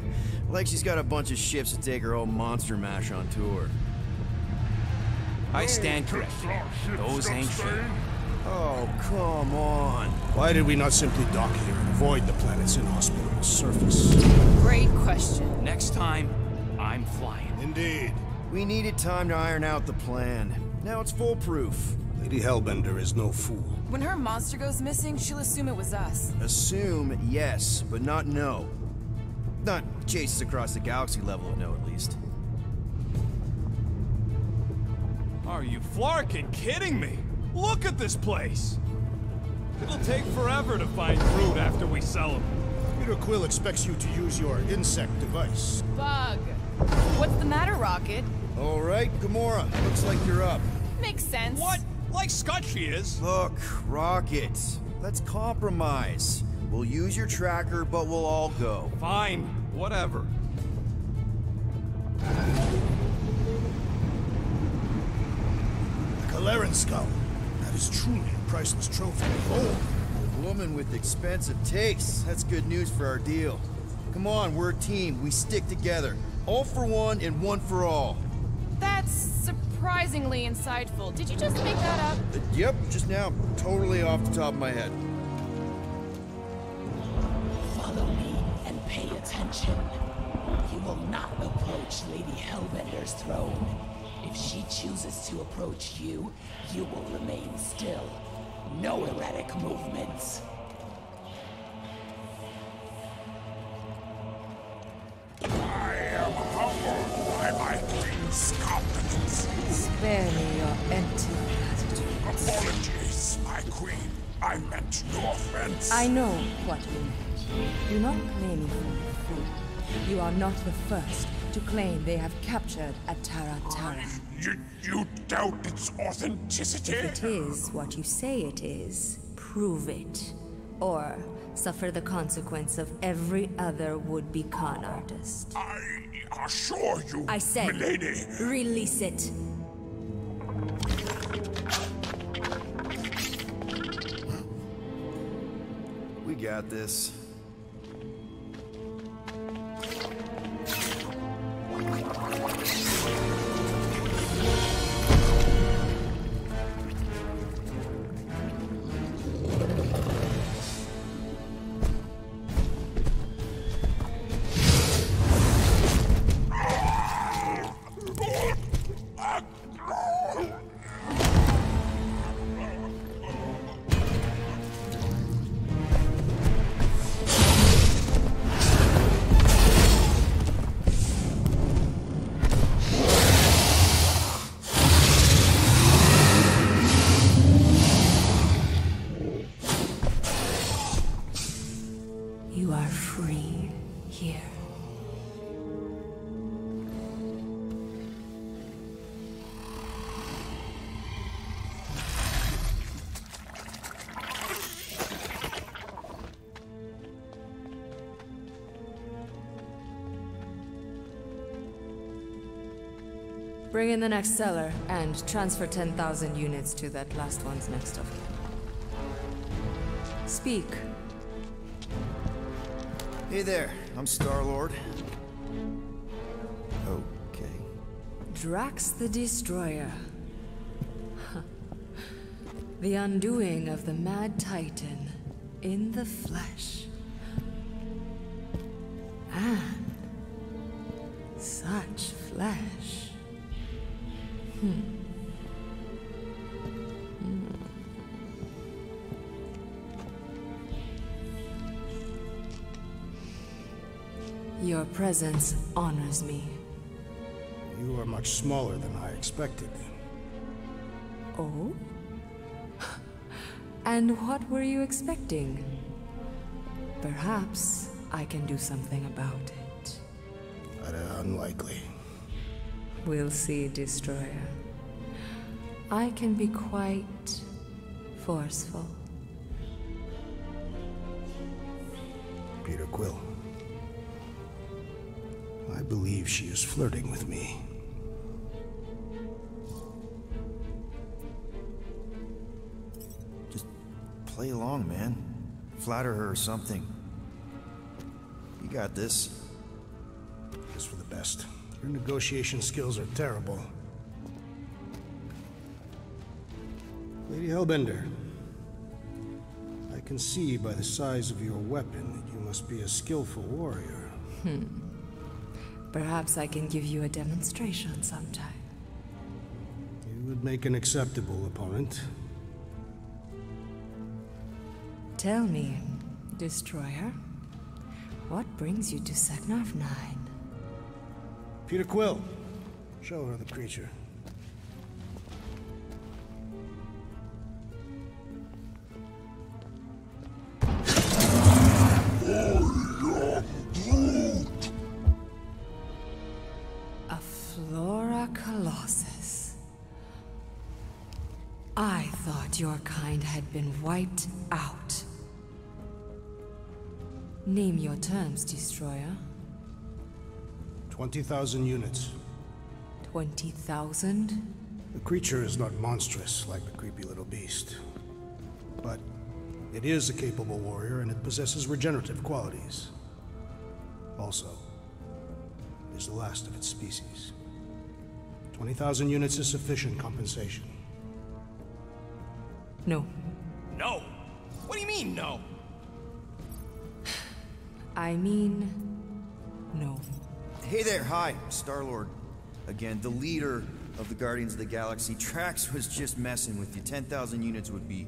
like she's got a bunch of ships to take her own monster mash on tour. I stand corrected. Those ain't shit. Oh, come on. Why did we not simply dock here and avoid the planet's inhospitable surface? Great question. Next time, I'm flying. Indeed. We needed time to iron out the plan. Now it's foolproof. Lady Hellbender is no fool. When her monster goes missing, she'll assume it was us. Assume, yes, but not no. Not chases across the galaxy level of no, at least. Are you flarkin' kidding me? Look at this place! It'll take forever to find fruit after we sell them. Peter Quill expects you to use your insect device. Bug. What's the matter, Rocket? All right, Gamora, looks like you're up. Makes sense. What? Like Scott she is. Look, Rocket, let's compromise. We'll use your tracker, but we'll all go. Fine, whatever. The Kaleran skull. That is truly a priceless trophy. Oh, A woman with expensive tastes. That's good news for our deal. Come on, we're a team. We stick together. All for one and one for all. That's surprisingly insightful. Did you just make that up? Yep, just now. Totally off the top of my head. Follow me and pay attention. You will not approach Lady Hellbender's throne. If she chooses to approach you, you will remain still. No erratic movements. I am humbled by my queen's confidence. Spare me your empty platitudes. Apologies, my queen. I meant no offense. I know what you meant. Do not claim me for a fool. You are not the first to claim they have captured a Tara Tara. You doubt its authenticity? If it is what you say it is, prove it. Or suffer the consequence of every other would-be con artist. I assure you, I said, milady. Release it. We got this. You are free here. Bring in the next seller and transfer 10,000 units to that last one's next of kin. Speak. Hey there, I'm Star-Lord. Okay. Drax the Destroyer. The undoing of the Mad Titan in the flesh. And such flesh. Your presence honors me. You are much smaller than I expected. Oh? And what were you expecting? Perhaps I can do something about it. Unlikely. We'll see, Destroyer. I can be quite forceful. Peter Quill. I believe she is flirting with me. Just play along, man. Flatter her or something. You got this. Just for the best. Your negotiation skills are terrible. Lady Hellbender, I can see by the size of your weapon that you must be a skillful warrior. Perhaps I can give you a demonstration sometime. You would make an acceptable opponent. Tell me, Destroyer, what brings you to Seknarf 9? Peter Quill, show her the creature. A Flora Colossus. I thought your kind had been wiped out. Name your terms, Destroyer. 20,000 units. 20,000? The creature is not monstrous like the creepy little beast. But it is a capable warrior and it possesses regenerative qualities. Also, it is the last of its species. 20,000 units is sufficient compensation. No. No? What do you mean, no? I mean, no. Hey there, hi, Star-Lord. Again, the leader of the Guardians of the Galaxy. Drax was just messing with you. 10,000 units would be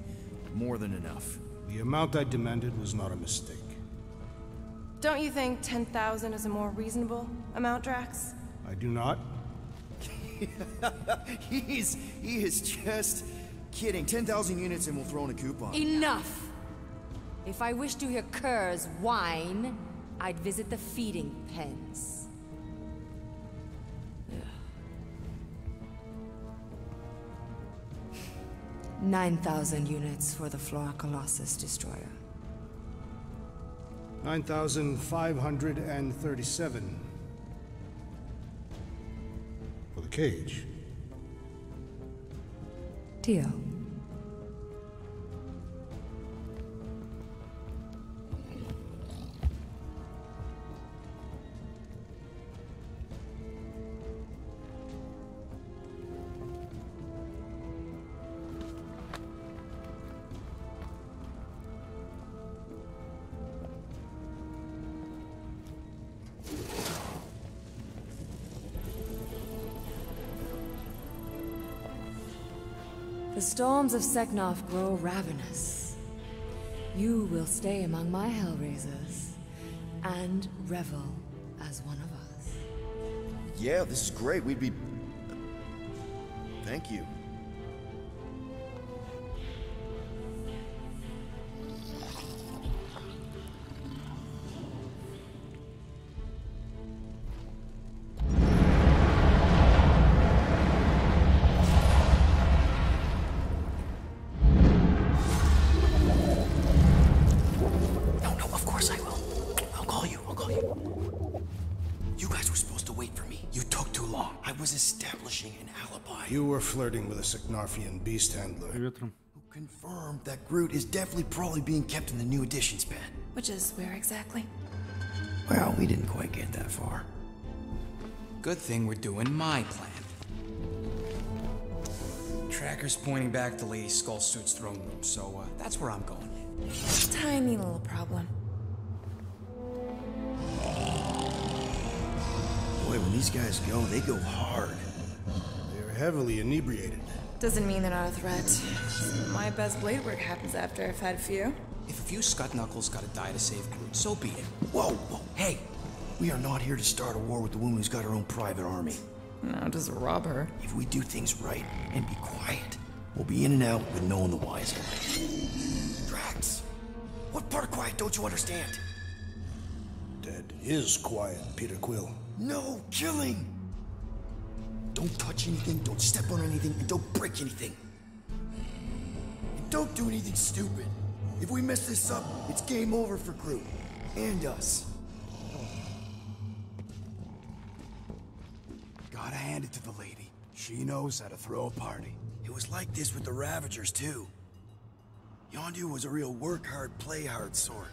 more than enough. The amount I demanded was not a mistake. Don't you think 10,000 is a more reasonable amount, Drax? I do not. He is just kidding. 10,000 units and we'll throw in a coupon. Enough! If I wished to hear curs whine, I'd visit the feeding pens. 9,000 units for the Flora Colossus Destroyer. 9,537. For the cage. Deal. The storms of Seknarf grow ravenous. You will stay among my Hellraisers and revel as one of us. Yeah, this is great. We'd be... Thank you. You were flirting with a Seknarfian beast handler. Ветром. Who confirmed that Groot is definitely probably being kept in the new editions pen. Which is where exactly? Well, we didn't quite get that far. Good thing we're doing my plan. Tracker's pointing back to Lady Skullsuit's throne room, so that's where I'm going. Tiny little problem. Boy, when these guys go, they go hard. They're heavily inebriated. Doesn't mean they're not a threat. My best blade work happens after I've had a few. If a few scut knuckles gotta die to save Groot, so be it. Whoa, whoa, hey! We are not here to start a war with the woman who's got her own private army. No, just rob her. If we do things right and be quiet, we'll be in and out with no one the wiser. Drax, what part of quiet don't you understand? Dead is quiet, Peter Quill. No killing! Don't touch anything, don't step on anything, and don't break anything. And don't do anything stupid. If we mess this up, it's game over for Groot. And us. Gotta hand it to the lady. She knows how to throw a party. It was like this with the Ravagers, too. Yondu was a real work hard, play hard sort.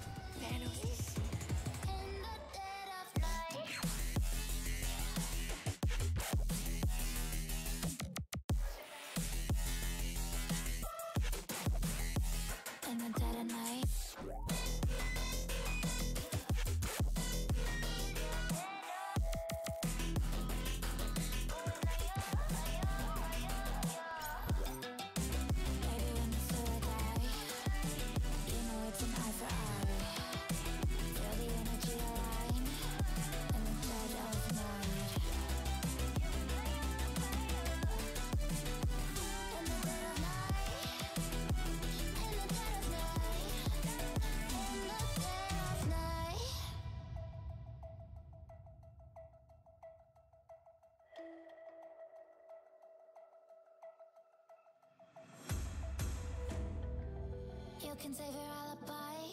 You can save your alibi.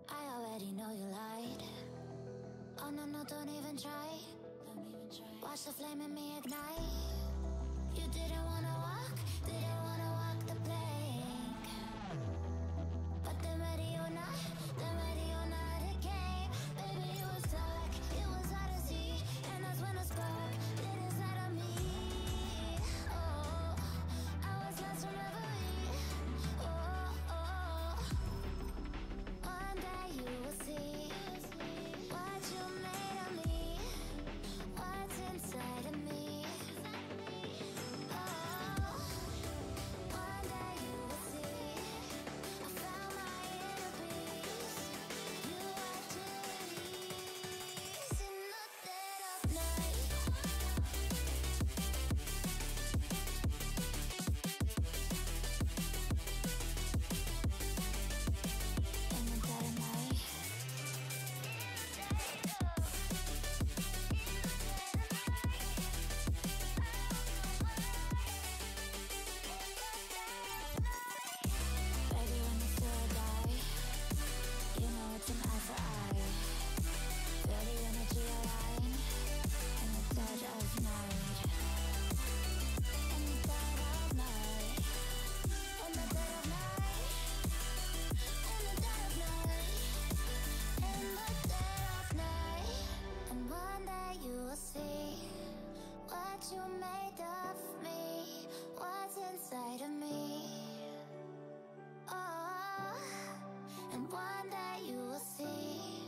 I already know you lied. Oh no, no, don't even try. Watch the flame in me ignite. You didn't wanna walk the plank. But then ready or not it came. Baby, it was dark, it was hard to see. And that's when a spark lit inside of me. Oh, I was lost from reverie. One day you will see what you made of me, what's inside of me. One day you will see I found my inner peace. You are to release in the dead of night. In the dead of night. Baby, when you still die, you know it's an eye for eye. Feel the energy align in the dead of night. In the dead of night. In the dead of night. In the dead of night. In the dead of night. And one day you will see what you made of me, what's inside of me. Oh, and one day you will see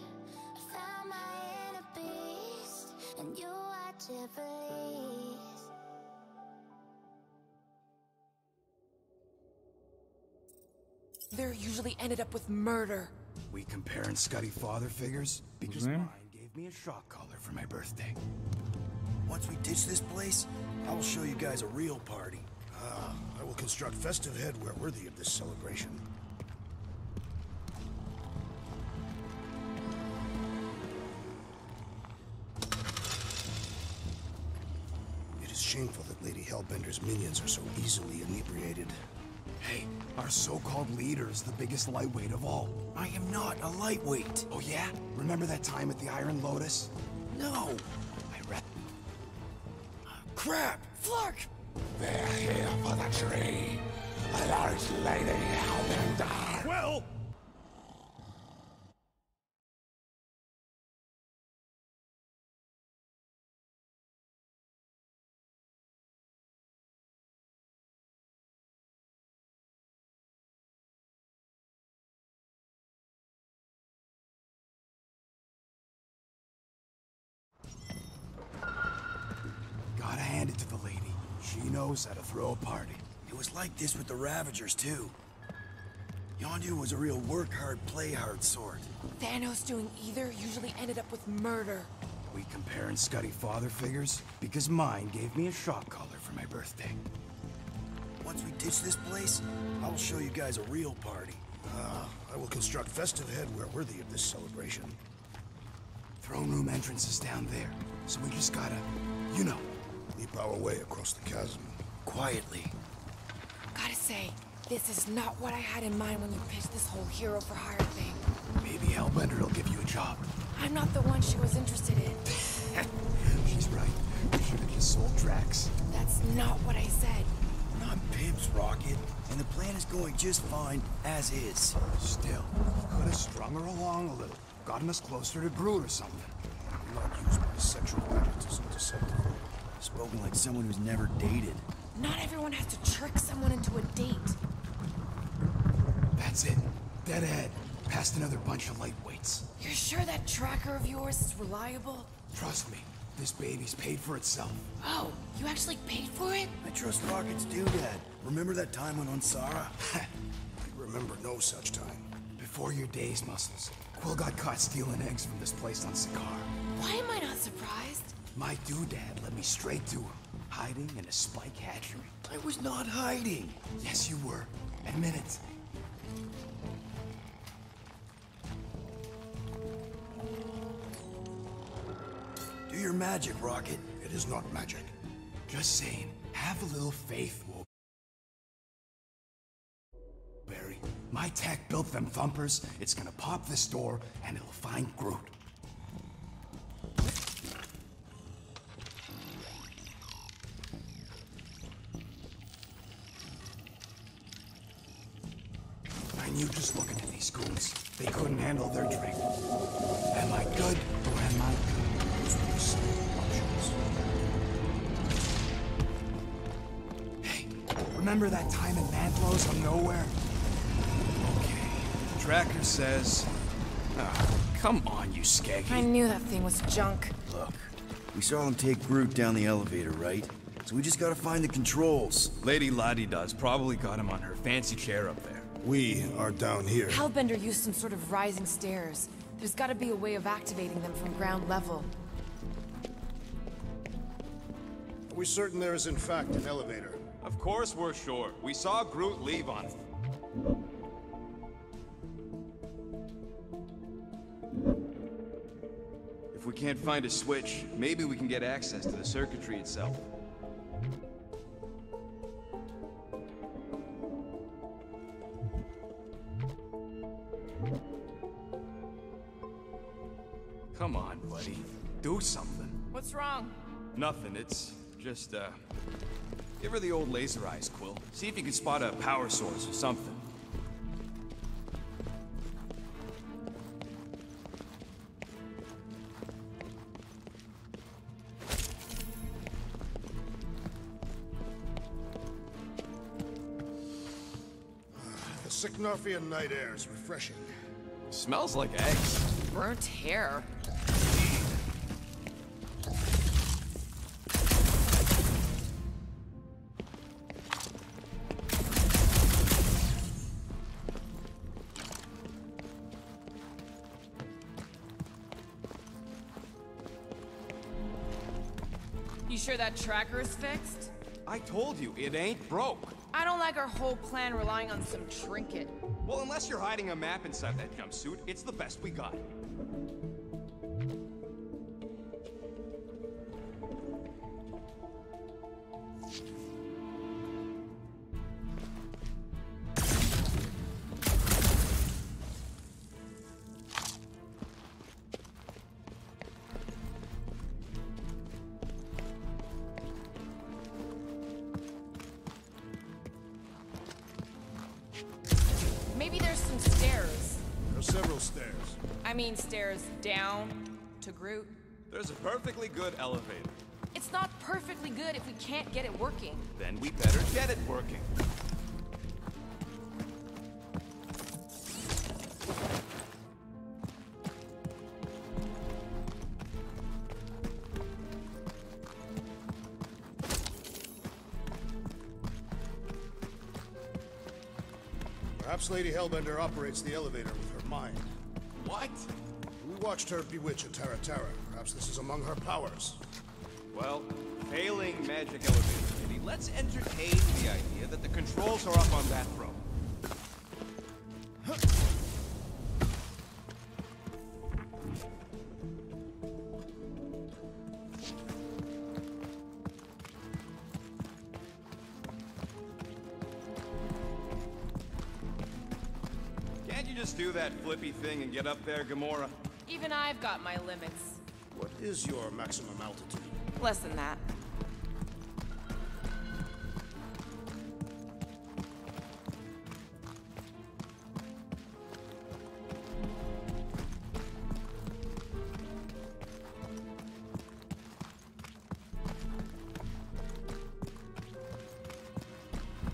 I found my inner beast, and you are Jubilees. They're usually ended up with murder. We comparing Scuddy father figures? Because Mhm. mine gave me a shock collar for my birthday. Once we ditch this place, I will show you guys a real party. I will construct festive headwear worthy of this celebration. It is shameful that Lady Hellbender's minions are so easily inebriated. Hey, our so-called leader is the biggest lightweight of all. I am not a lightweight. Oh yeah? Remember that time at the Iron Lotus? No. I read. Crap! Flark! They're here for the tree. Large Lady Hellbender. Well, Gotta hand it to the lady. She knows how to throw a party. It was like this with the Ravagers, too. Yondu was a real work hard, play hard sort. Thanos doing either usually ended up with murder. We comparing Scuddy father figures? Because mine gave me a shock collar for my birthday. Once we ditch this place, I will show you guys a real party. I will construct festive headwear worthy of this celebration. Throne room entrance is down there, so we just gotta, you know, leap our way across the chasm. Quietly. Gotta say, this is not what I had in mind when you pitched this whole hero for hire thing. Maybe Hellbender will give you a job. I'm not the one she was interested in. She's right. We should have just sold Drax. That's not what I said. Not Pimps, Rocket. And the plan is going just fine, as is. Still, could have strung her along a little. Gotten us closer to Groot or something. I will not use my sexual magnetism to set the vote. Spoken like someone who's never dated. Not everyone has to trick someone into a date. That's it. Dead ahead. Past another bunch of lightweights. You're sure that tracker of yours is reliable? Trust me, this baby's paid for itself. Oh, you actually paid for it? I trust Rocket's doodad. Remember that time on Unsara? I remember no such time. Before your days, Muscles. Quill got caught stealing eggs from this place on Sakaar. Why am I not surprised? My doodad led me straight to him, hiding in a spike hatchery. I was not hiding. Yes, you were. Admit it. Do your magic, Rocket. It is not magic. Just saying, have a little faith, Barry. My tech built them thumpers. It's gonna pop this door, and it'll find Groot. I knew just looking at these goons. They couldn't handle their drink. Am I good, or am I good? Those were the same options. Hey, remember that time in Mantlos from nowhere? Okay, the tracker says... come on, you skaggy. I knew that thing was junk. Look, we saw them take Groot down the elevator, right? So we just gotta find the controls. Lady Ladi-Da's probably got him on her fancy chair up there. We are down here. Hellbender used some sort of rising stairs. There's gotta be a way of activating them from ground level. Are we certain there is in fact an elevator? of course we're sure. We saw Groot leave on it. If we can't find a switch, maybe we can get access to the circuitry itself. Come on, buddy. Do something. What's wrong? Nothing. It's just, give her the old laser eyes, Quill. See if you can spot a power source or something. The Sycnofian night air is refreshing. Smells like eggs. Burnt hair. You sure that tracker's fixed? I told you, it ain't broke. I don't like our whole plan relying on some trinket. Well, unless you're hiding a map inside that jumpsuit, it's the best we got. there's some stairs. There are several stairs. I mean stairs down to Groot. There's a perfectly good elevator. It's not perfectly good if we can't get it working. Then we better get it working. Perhaps Lady Hellbender operates the elevator with her mind. What? We watched her bewitch a Terra Terra. Perhaps this is among her powers. Well, failing magic elevator lady, let's entertain the idea that the controls are up on that row. Can't you just do that flippy thing and get up there, Gamora? Even I've got my limits. What is your maximum altitude? Less than that.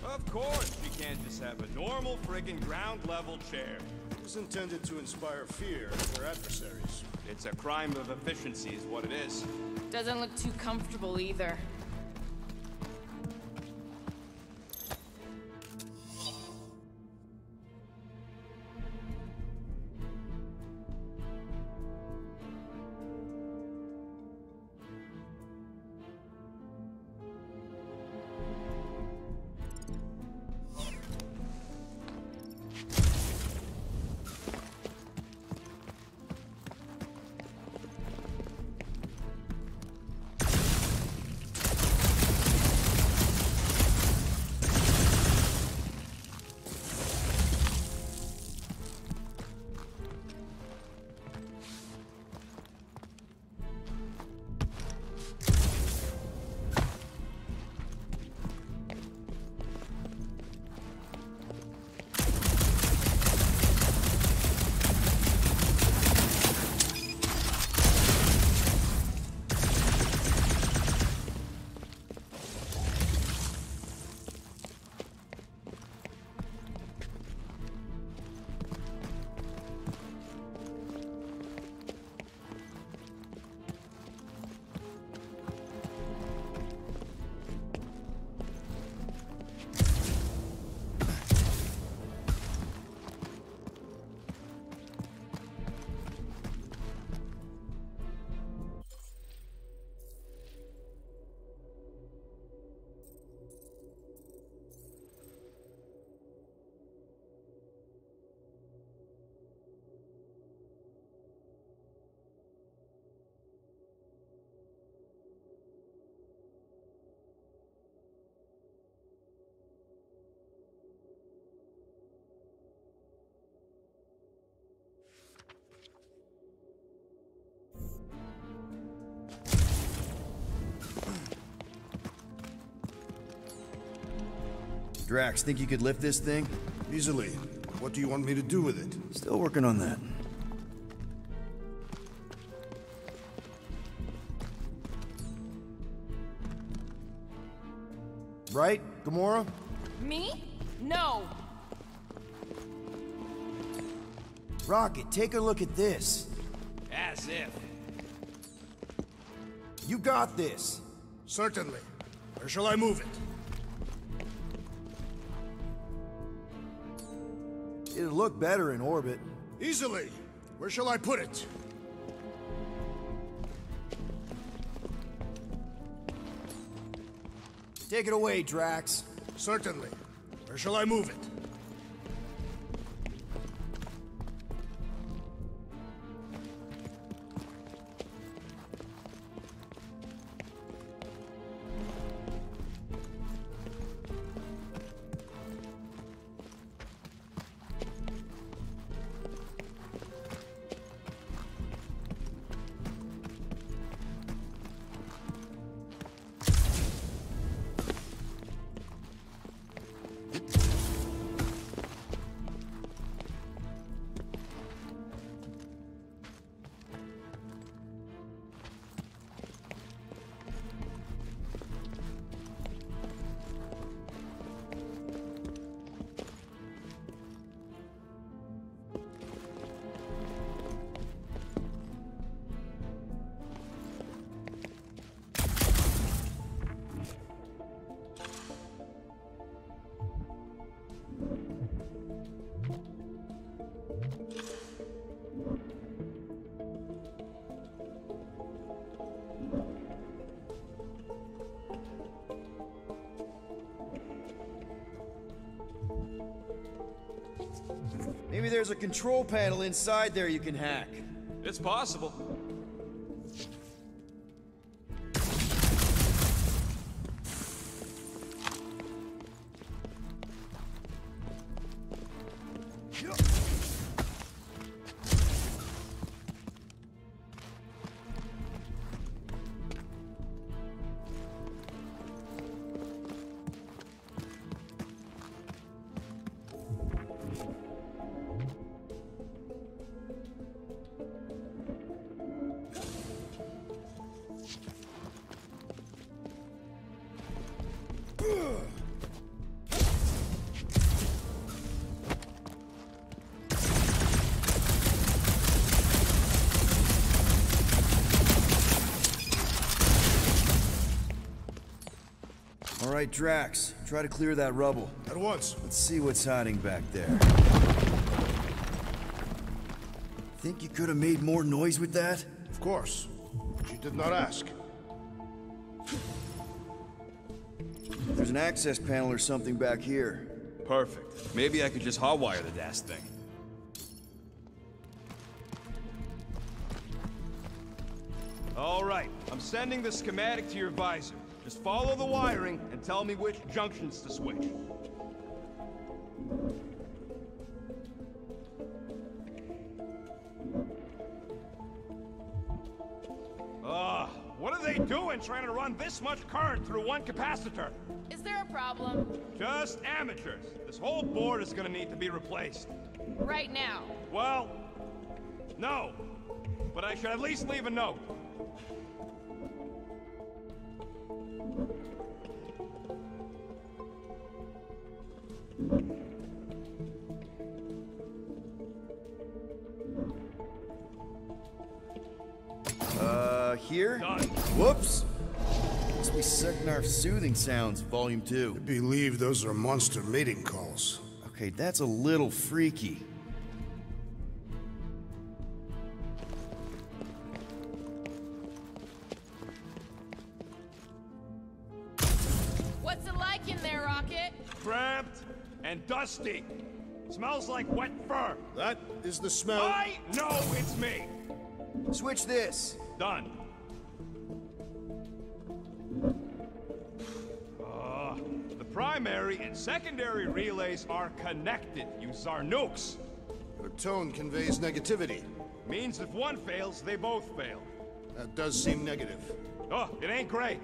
Of course, she can't just have a normal friggin' ground-level chair. It was intended to inspire fear in her adversaries. It's a crime of efficiency is what it is. Doesn't look too comfortable either. Drax, think you could lift this thing? Easily. What do you want me to do with it? Still working on that. Right, Gamora? Me? No. Rocket, take a look at this. As if. You got this. Certainly. Where shall I move it? It'll look better in orbit. Easily. Where shall I put it? Take it away, Drax. Certainly. Where shall I move it? Maybe there's a control panel inside there you can hack. It's possible. All right, Drax, try to clear that rubble. At once. Let's see what's hiding back there. Think you could have made more noise with that? Of course. She did not ask. There's an access panel or something back here. Perfect. Maybe I could just hotwire the dash thing. All right, I'm sending the schematic to your visor. Just follow the wiring and tell me which junctions to switch. What are they doing trying to run this much current through one capacitor? Is there a problem? Just amateurs. This whole board is gonna need to be replaced. Right now. Well, no. But I should at least leave a note. Here? Done. Whoops! Must be Seknarf Soothing Sounds, Volume 2. I believe those are monster mating calls. Okay, that's a little freaky. What's it like in there, Rocket? Cramped and dusty. Smells like wet fur. That is the smell. I know it's me. Switch this. Done. The primary and secondary relays are connected. Use our nukes. Your tone conveys negativity. Means if one fails, they both fail. That does seem negative. Oh, it ain't great.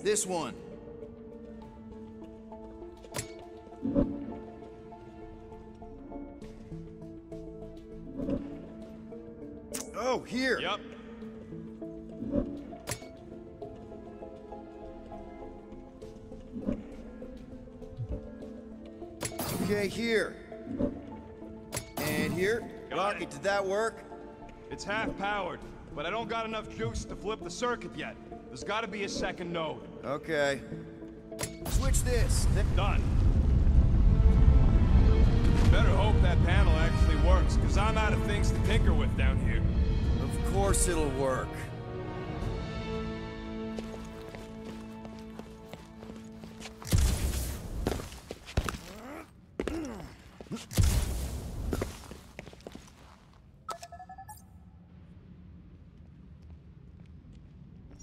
This one. Oh, here. Yep. Okay, here. And here. Got Rocket, it. did that work? It's half powered, but I don't got enough juice to flip the circuit yet. There's gotta be a second node. Okay. Switch this. Done. Better hope that panel actually works, because I'm out of things to tinker with down here. Of course it'll work.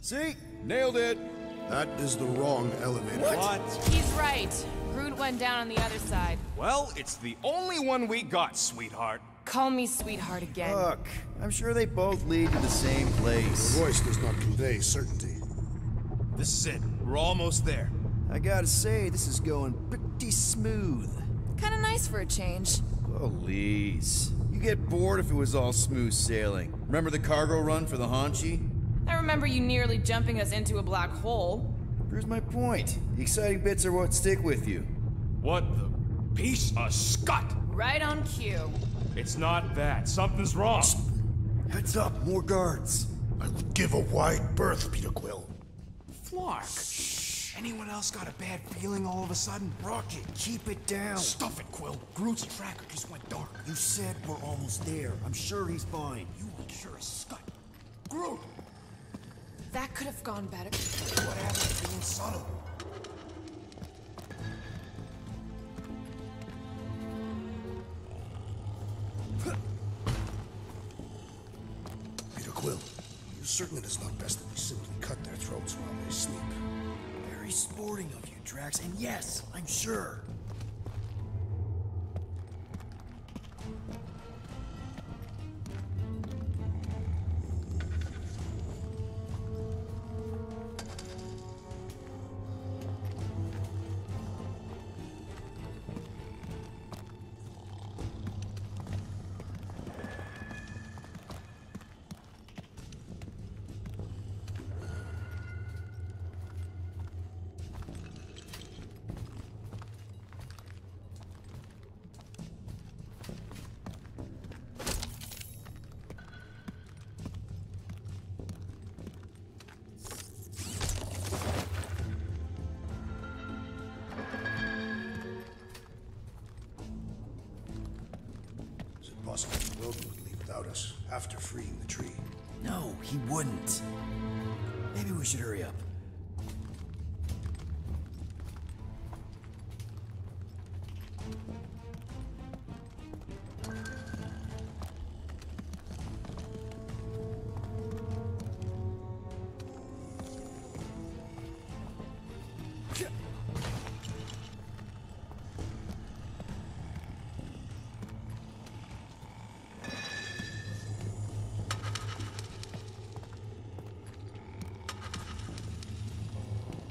See? Nailed it. That is the wrong elevator. What? He's right. Groot went down on the other side. Well, it's the only one we got, sweetheart. Call me sweetheart again. Look, I'm sure they both lead to the same place. The voice does not convey certainty. This is it. We're almost there. I gotta say, this is going pretty smooth. Kinda nice for a change. Please. You get bored if it was all smooth sailing. Remember the cargo run for the Hanshi? I remember you nearly jumping us into a black hole. Here's my point. The exciting bits are what stick with you. What the piece of scut? Right on cue. It's not that. Something's wrong. Heads up, more guards. I would give a wide berth, Peter Quill. Flark. Anyone else got a bad feeling all of a sudden? Rocket, keep it down. Stuff it, Quill. Groot's tracker just went dark. You said we're almost there. I'm sure he's fine. You ain't sure as scut. Groot! That could have gone better. What happened to being subtle? Peter Quill, you're certain it is not best that we simply cut their throats while they sleep? Very sporting of you, Drax, and yes, I'm sure. Possible the world would leave without us after freeing the tree. No, he wouldn't. Maybe we should hurry up.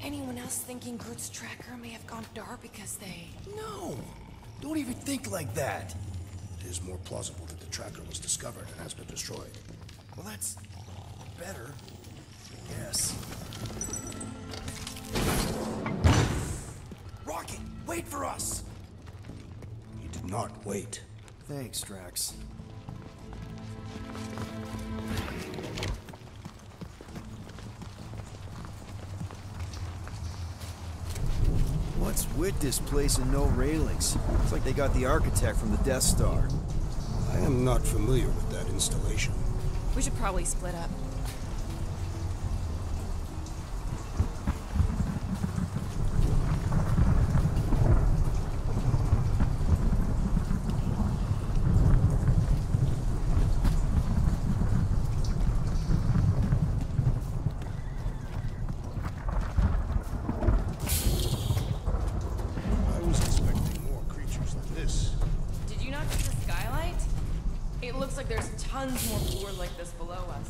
Anyone else thinking Groot's tracker may have gone dark because they... No! Don't even think like that! It is more plausible that the tracker was discovered and has been destroyed. Well, that's better, I guess. Rocket, wait for us! He did not wait. Thanks, Drax. What's with this place and no railings? It's like they got the architect from the Death Star. I am not familiar with that installation. We should probably split up. Tons more floors like this below us.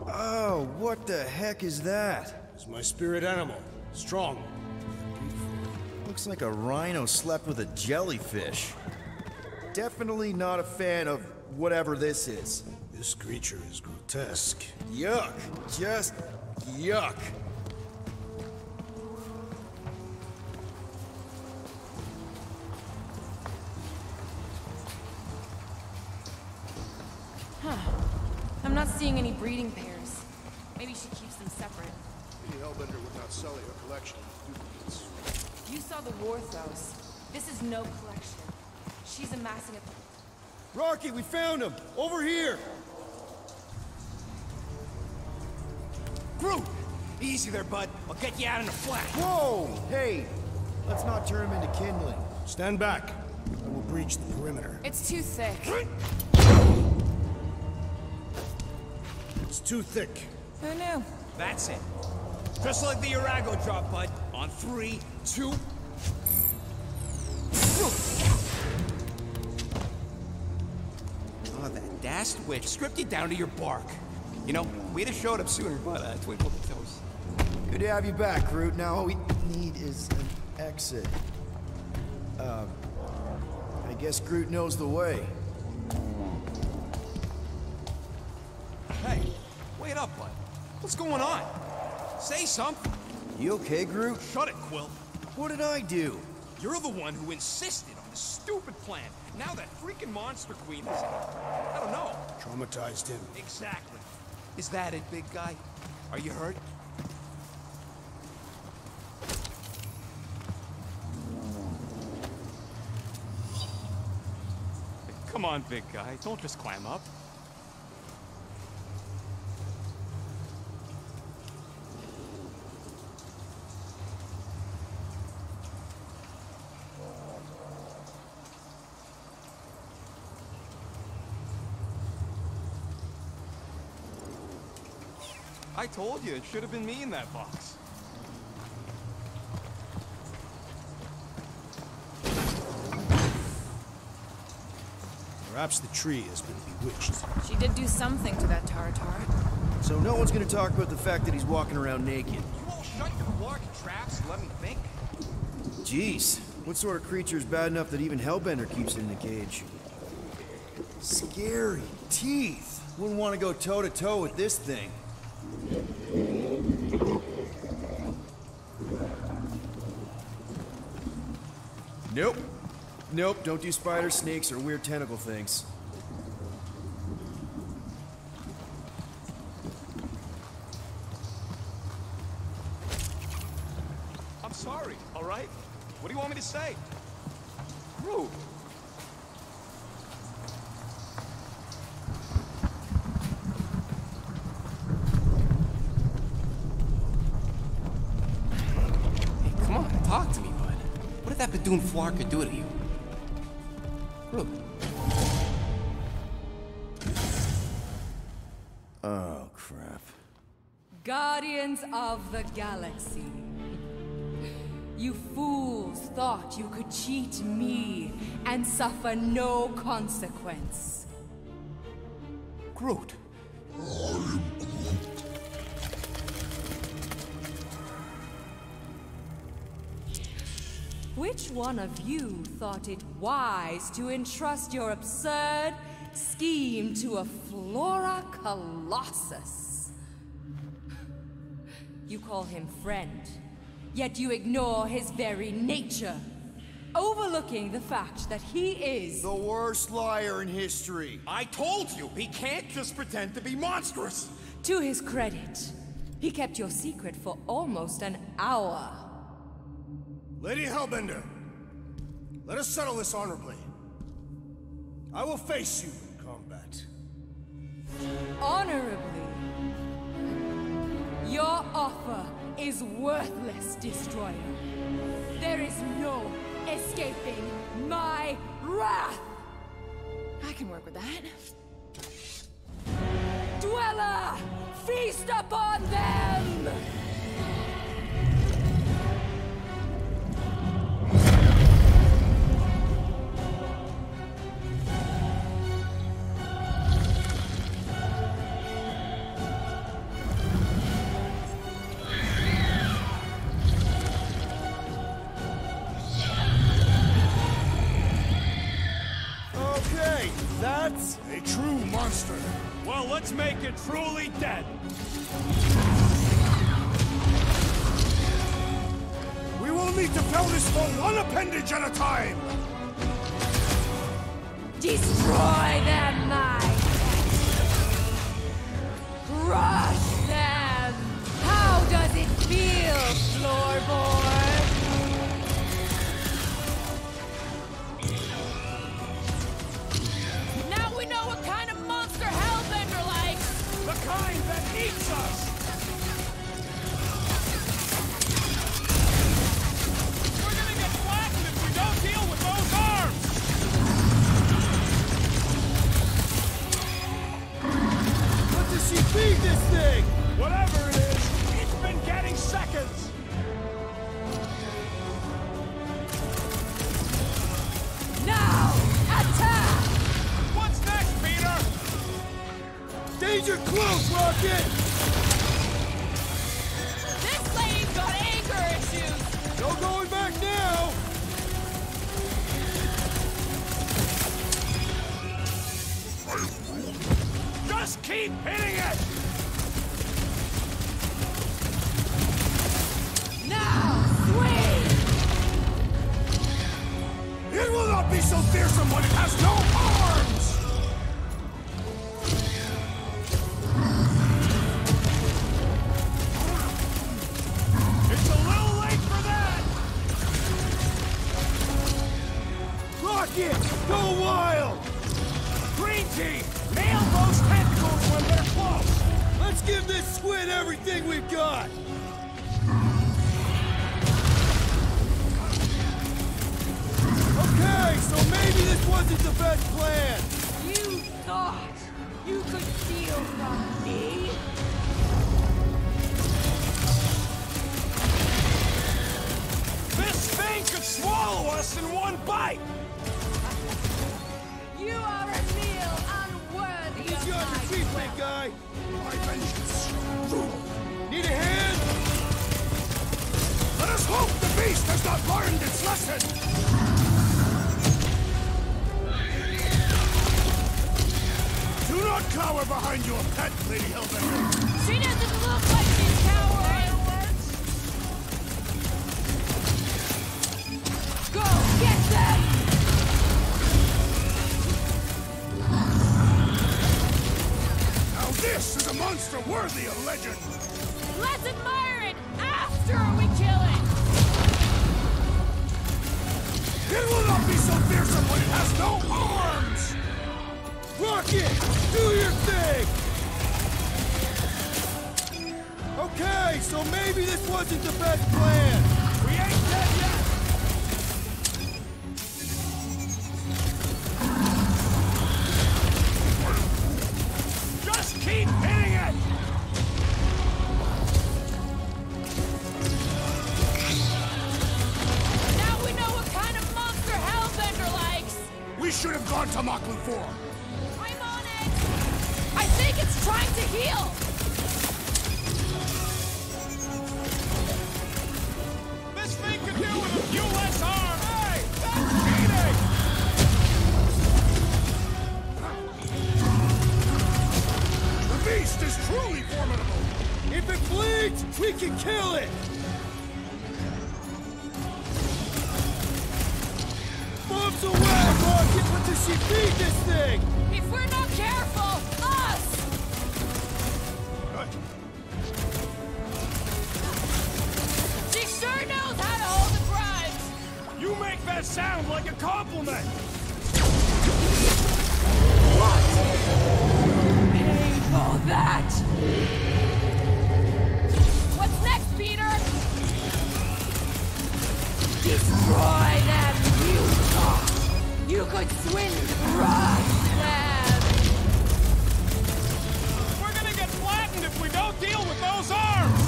Oh, what the heck is that? It's my spirit animal. Strong. Looks like a rhino slept with a jellyfish. Definitely not a fan of whatever this is. This creature is grotesque. Yuck. Just yuck. I'm not seeing any breeding pairs. Maybe she keeps them separate. Maybe Hellbender would not sell her collection of duplicates. You saw the Warthos. This is no collection. She's amassing a... Rocky, we found him! Over here! Groot! Easy there, bud. I'll get you out in a flash. Whoa! Hey! Let's not turn him into kindling. Stand back. I will breach the perimeter. It's too thick. It's too thick. Who knew? That's it. Just like the Urago drop, bud. On 3, 2... Oh, that dashed witch stripped you down to your bark. You know, we'd have showed up sooner, but twinkle the toes. Good to have you back, Groot. Now all we need is an exit. I guess Groot knows the way. Hey, wait up, bud. What's going on? Say something. You okay, Groot? Shut it, Quill. What did I do? You're the one who insisted on the stupid plan. Now that freaking monster queen is, I don't know. Traumatized him. Exactly. Is that it, big guy? Are you hurt? Come on, big guy. Don't just climb up. I told you, it should have been me in that box. Perhaps the tree has been bewitched. She did do something to that Taratar. So no one's gonna talk about the fact that he's walking around naked. You all shut your larky traps and let me think. Jeez, what sort of creature is bad enough that even Hellbender keeps it in the cage? Scary teeth. Wouldn't want to go toe-to-toe with this thing. Nope. Nope, don't do spider, snakes, or weird tentacle things. I'm sorry, all right? What do you want me to say? Rude. Hey, come on, talk to me, bud. What did that Badoon Flarka do to you? Rude. Oh, crap. Guardians of the Galaxy. You fools thought you could cheat me and suffer no consequence. Groot. Which one of you thought it wise to entrust your absurd scheme to a Flora Colossus? You call him friend, yet you ignore his very nature, overlooking the fact that he is the worst liar in history. I told you, he can't just pretend to be monstrous. To his credit, he kept your secret for almost an hour. Lady Hellbender, let us settle this honorably. I will face you in combat. Honorably? Your offer is worthless, Destroyer. There is no escaping my wrath! I can work with that. Dweller! Feast upon them! Okay, that's a true monster. Well, let's make it truly dead. We will need to fell this foe one appendage at a time. Destroy them, my crush them! How does it feel, floorboard? Now we know what kind of monster Hellbender likes! The kind that eats us! We're gonna get flattened if we don't deal with those arms! What does she feed this thing? Whatever it is, it's been getting seconds! Now, attack! What's next, Peter? Danger close, Rocket! This lady's got anger issues! No going back now! Just keep hitting it! Now, swing! It will not be so fearsome when it has it! Go wild! Green team, nail those tentacles when they're close! Let's give this squid everything we've got! Okay, so maybe this wasn't the best plan! You thought you could steal from me? This thing could swallow us in one bite! You are a meal unworthy of You're on my your feet, wealth. big guy! My vengeance! Need a hand? Let us hope the beast has not learned its lesson! Do not cower behind your pet, Lady Hellbender! She doesn't look like she's cowering! Go, get them! Now this is a monster worthy of legend! Let's admire it after we kill it! It will not be so fearsome when it has no arms! Rocket! Do your thing! Okay, so maybe this wasn't the best plan! We ain't dead yet! Just keep hitting it! Now we know what kind of monster Hellbender likes! We should have gone to Mach 4. I'm on it! I think it's trying to heal! This thing could do with a few less arms! Hey! That's cheating! The beast is truly formidable! If it bleeds, we can kill it! Bombs away, Rocket! What does she feed this thing? If we're not careful, us! She sure knows how to hold the grudge! You make that sound like a compliment! What? Pay for that! What's next, Peter? Destroy them, you thought! You could swing crush them! We're gonna get flattened if we don't deal with those arms!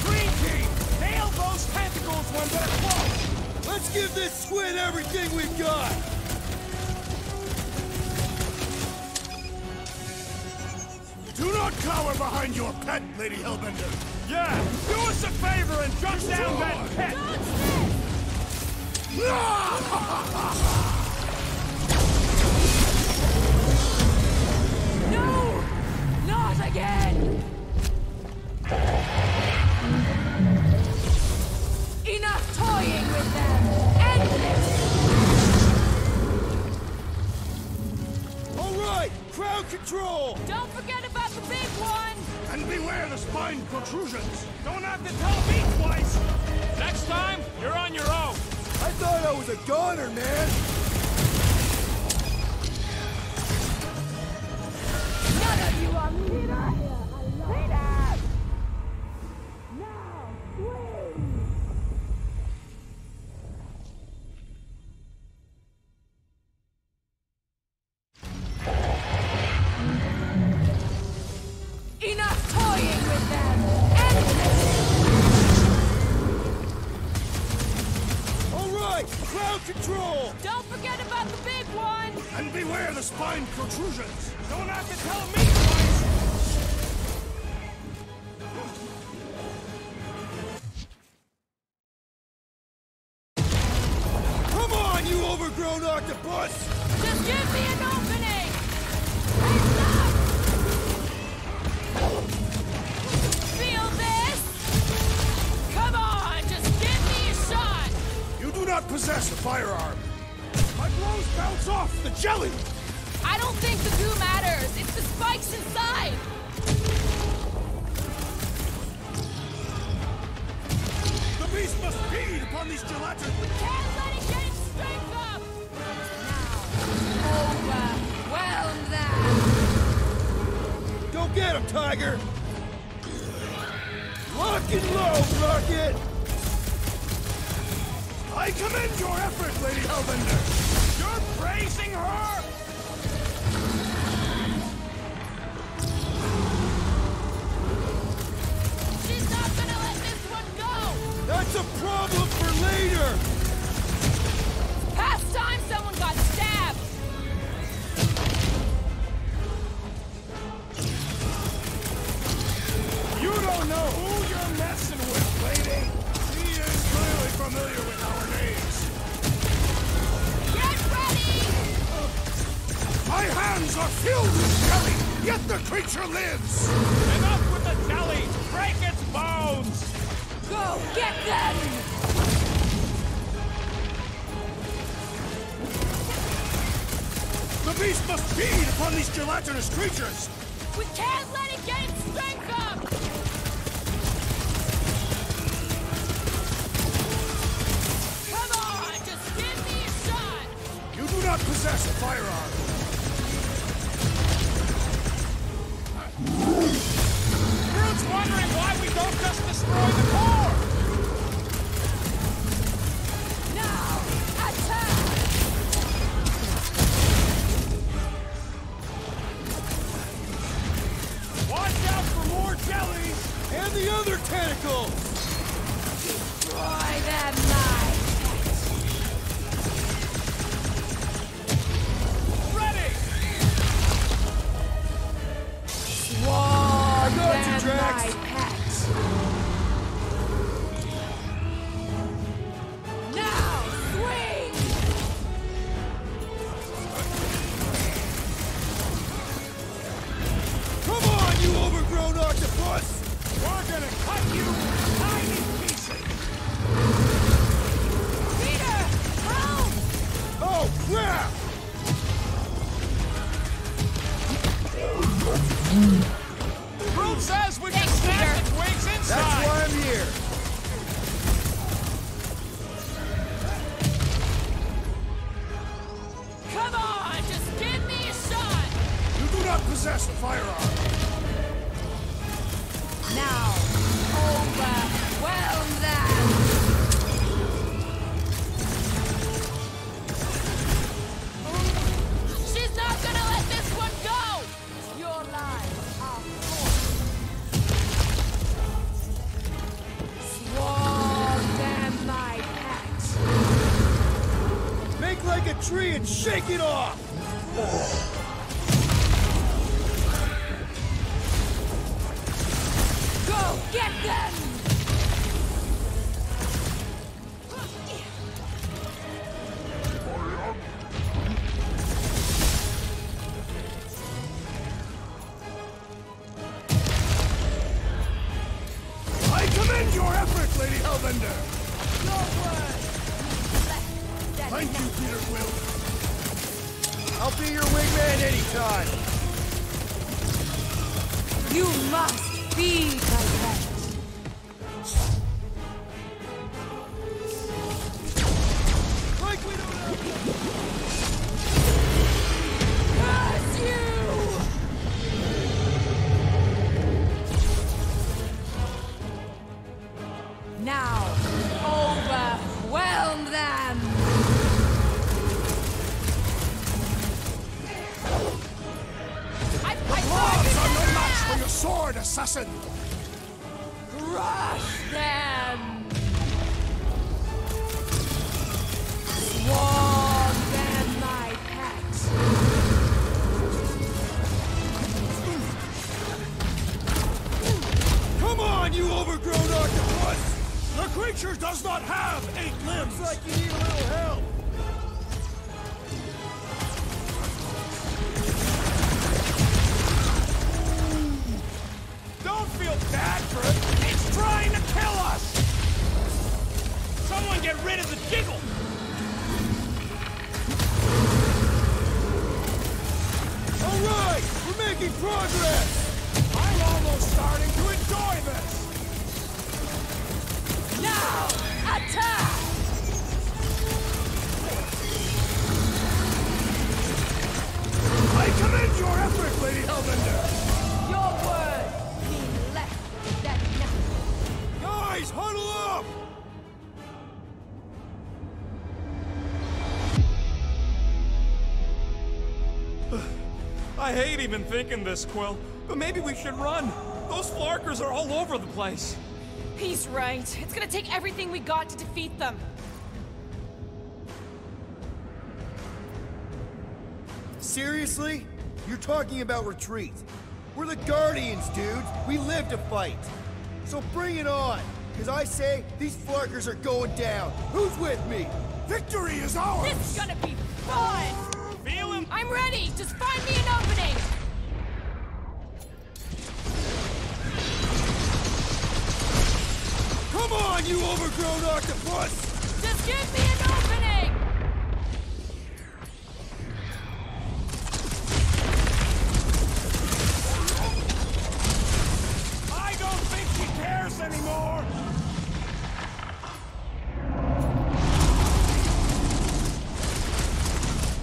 Green team, nail those tentacles when they're close! Let's give this squid everything we've got! Do not cower behind your pet, Lady Hellbender! Yeah, do us a favor and jump down that pit! No! Not again! Enough toying with them! End this! All right, crowd control! Don't forget about the big one! And beware the spine protrusions! Don't have to tell me twice! Next time, you're on your own! I thought I was a goner, man! None of you are Peter! Peter! Now, please! Enough toying with them! End this! All right, crowd control! Don't forget about the big one! And beware the spine protrusions! Don't have to tell me twice! Come on, you overgrown octopus! Just give me an opening! Enough! Feel this? Come on, just give me a shot! You do not possess a firearm! My blows bounce off the jelly! I don't think the goo matters. It's the spikes inside. get him, Tiger! Lock and load, Rocket! I commend your effort, Lady Hellbender! You're praising her? She's not gonna let this one go! That's a problem for later! Past time someone got stabbed! You don't know who you're messing with, lady. She is clearly familiar with our names. Get ready! My hands are filled with jelly, yet the creature lives! Enough with the jelly! Break its bones! Go get them! The beast must feed upon these gelatinous creatures! We can't let it get its strength up! Come on, just give me a shot! You do not possess a firearm! Groot's wondering why we don't just destroy the core! Now, attack! Watch out for more jellies! And the other tentacles! Destroy them, my Ready! Swarm I got you, them, Drax. my pet! Now, swing! Come on, you overgrown octopus! We're gonna cut you in tiny pieces! Peter! Help! Oh, crap! Groot says we can Thanks, snap Peter. its wings That's inside! why I'm here! Come on, just give me a shot! You do not possess a firearm! Now, overwhelm them! She's not gonna let this one go! Your lives are swarm them, my pet! Make like a tree and shake it off! Go get them! I commend your effort, Lady Hellbender! Your word! Thank you, Peter Quill! I'll be your wingman anytime! You must feed my pet! Like we don't have... Curse you! Now, overwhelm them! Gloves are no match for your sword, assassin! Crush them! Swarm them, my pet! Come on, you overgrown octopus! The creature does not have 8 limbs! Looks like you need a little help! Don't feel bad for it! It's trying to kill us! Someone get rid of the jiggle! Alright! We're making progress! I'm almost starting to enjoy this! Now, attack! I commend your effort, Lady Hellbender! Your I hate even thinking this, Quill, but maybe we should run. Those flarkers are all over the place. He's right. It's gonna take everything we got to defeat them. Seriously? You're talking about retreat. We're the Guardians, dudes. We live to fight. So bring it on. Because I say these flarkers are going down. Who's with me? Victory is ours! This is gonna be fun! Feel him? I'm ready! Just find me an opening! Come on, you overgrown octopus! Just give me an opening! I don't think she cares anymore!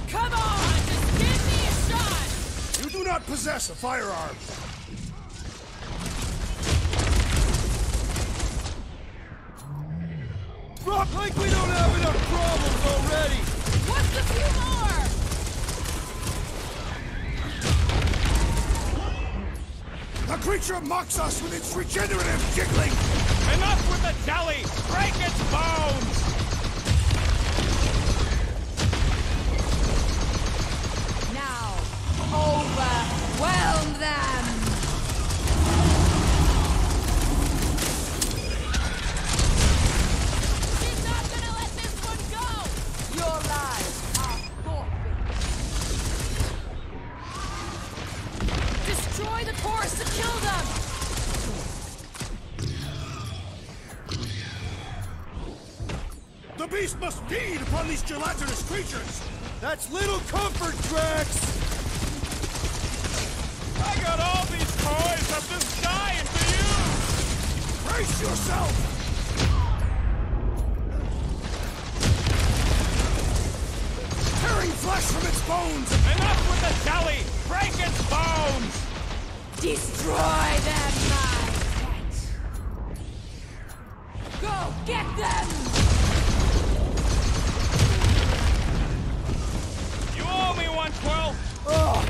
Come on! Just give me a shot! You do not possess a firearm. Rock like we don't have enough problems already! What's a few more? The creature mocks us with its regenerative jiggling. Enough with the jelly! Break its bones! Now, overwhelm them! She's not gonna let this one go! Your lives are forfeit. Destroy the force to kill them! The beast must feed upon these gelatinous creatures. That's little comfort, Drax! I got all these toys I'm just dying to use! Brace yourself! Tearing flesh from its bones! Enough with the jelly! Break its bones! Destroy them, my pet! Go get them! You owe me one, Quill! Oh,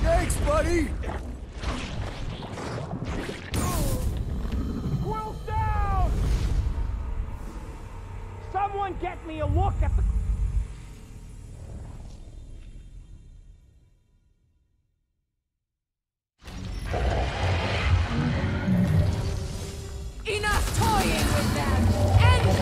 thanks, buddy! Quill's down! Someone get me a look at the... Enough toying with them! End it!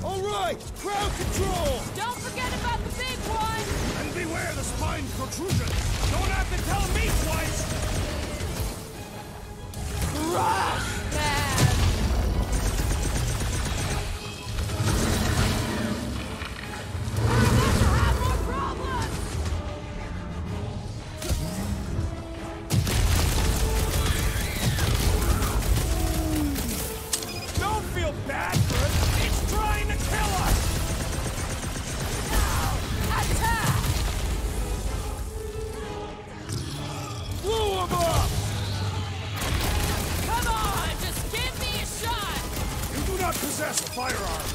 All right, crowd control! Don't forget about the big one! And beware the spine protrusion! Don't have to tell me twice! Crush them! We're about to have more problems! Don't feel bad for it! It's trying to kill us! Now, attack! Blew him up! Come on, just give me a shot! You do not possess a firearm.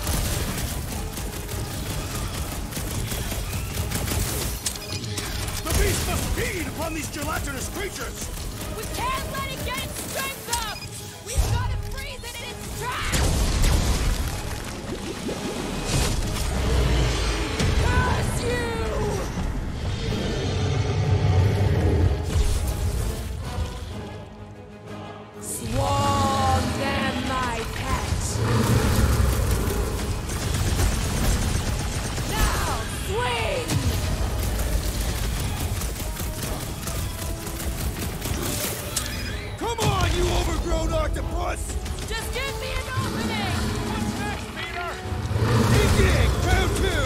The beast must feed upon these gelatinous creatures! We can't let it get its strength up! We've got to freeze it in its tracks! Curse you! Swarm them, my pet! Now, swing! Come on, you overgrown octopus! Just give me an opening! What's next, Peter? Inking, round two!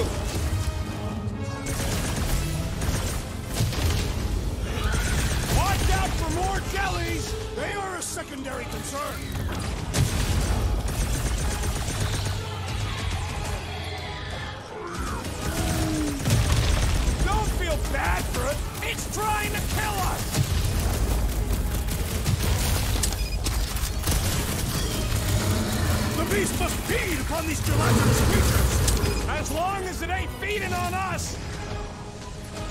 Watch out for more jellies! They are a secondary concern. Don't feel bad for it! It's trying to kill us! The beast must feed upon these gelatinous creatures! As long as it ain't feeding on us!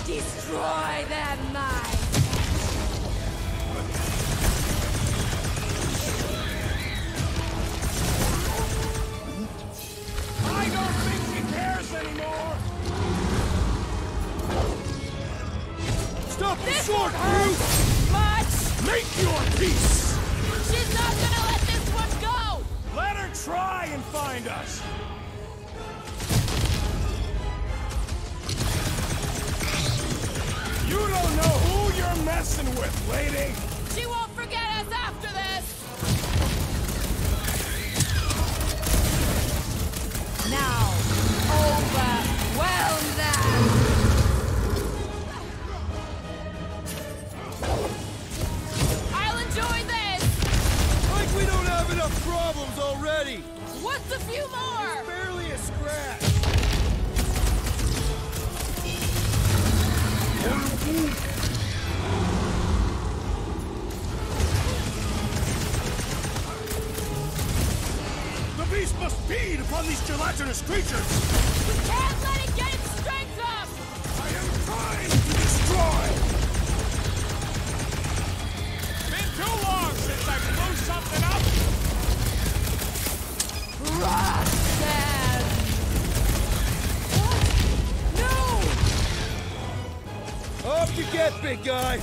Destroy them, mine! I don't think she cares anymore! Stop the sword, crew! Much! Make your peace! She's not gonna let this one go! Let her try and find us! You don't know who you're messing with, lady! She won't forget us after this! Now, overwhelm them! I'll enjoy this! Like we don't have enough problems already! What's a few more? It's barely a scratch! The beast must feed upon these gelatinous creatures! We can't let it get its strength up! I am trying to destroy! Been too long since I blew something up! Crush them! No! Off you get, big guy!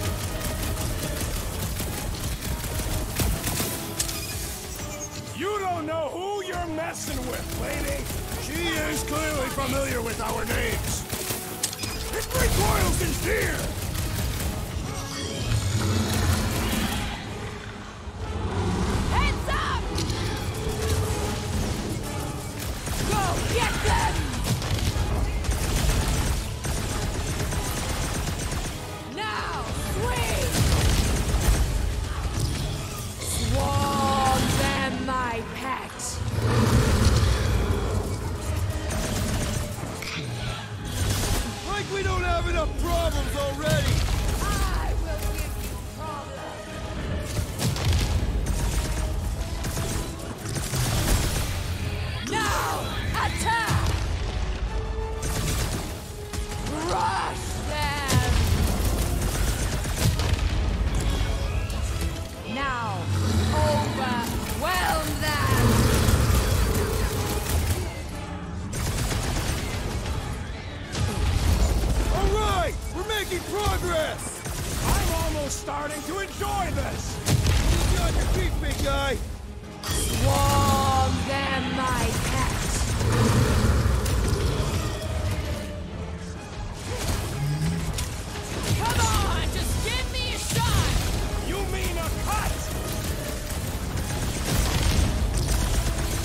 You don't know who you're messing with, lady! She is clearly familiar with our names! It recoils in fear! Heads up! Go get them! Now, swing! Swarm them, my pet! Like we don't have enough problems already! I will give you problems! Now, attack! Crush them! Now, overwhelm them! All right! We're making progress! I'm almost starting to enjoy this! You got your feet, big guy! Swarm them, my pet!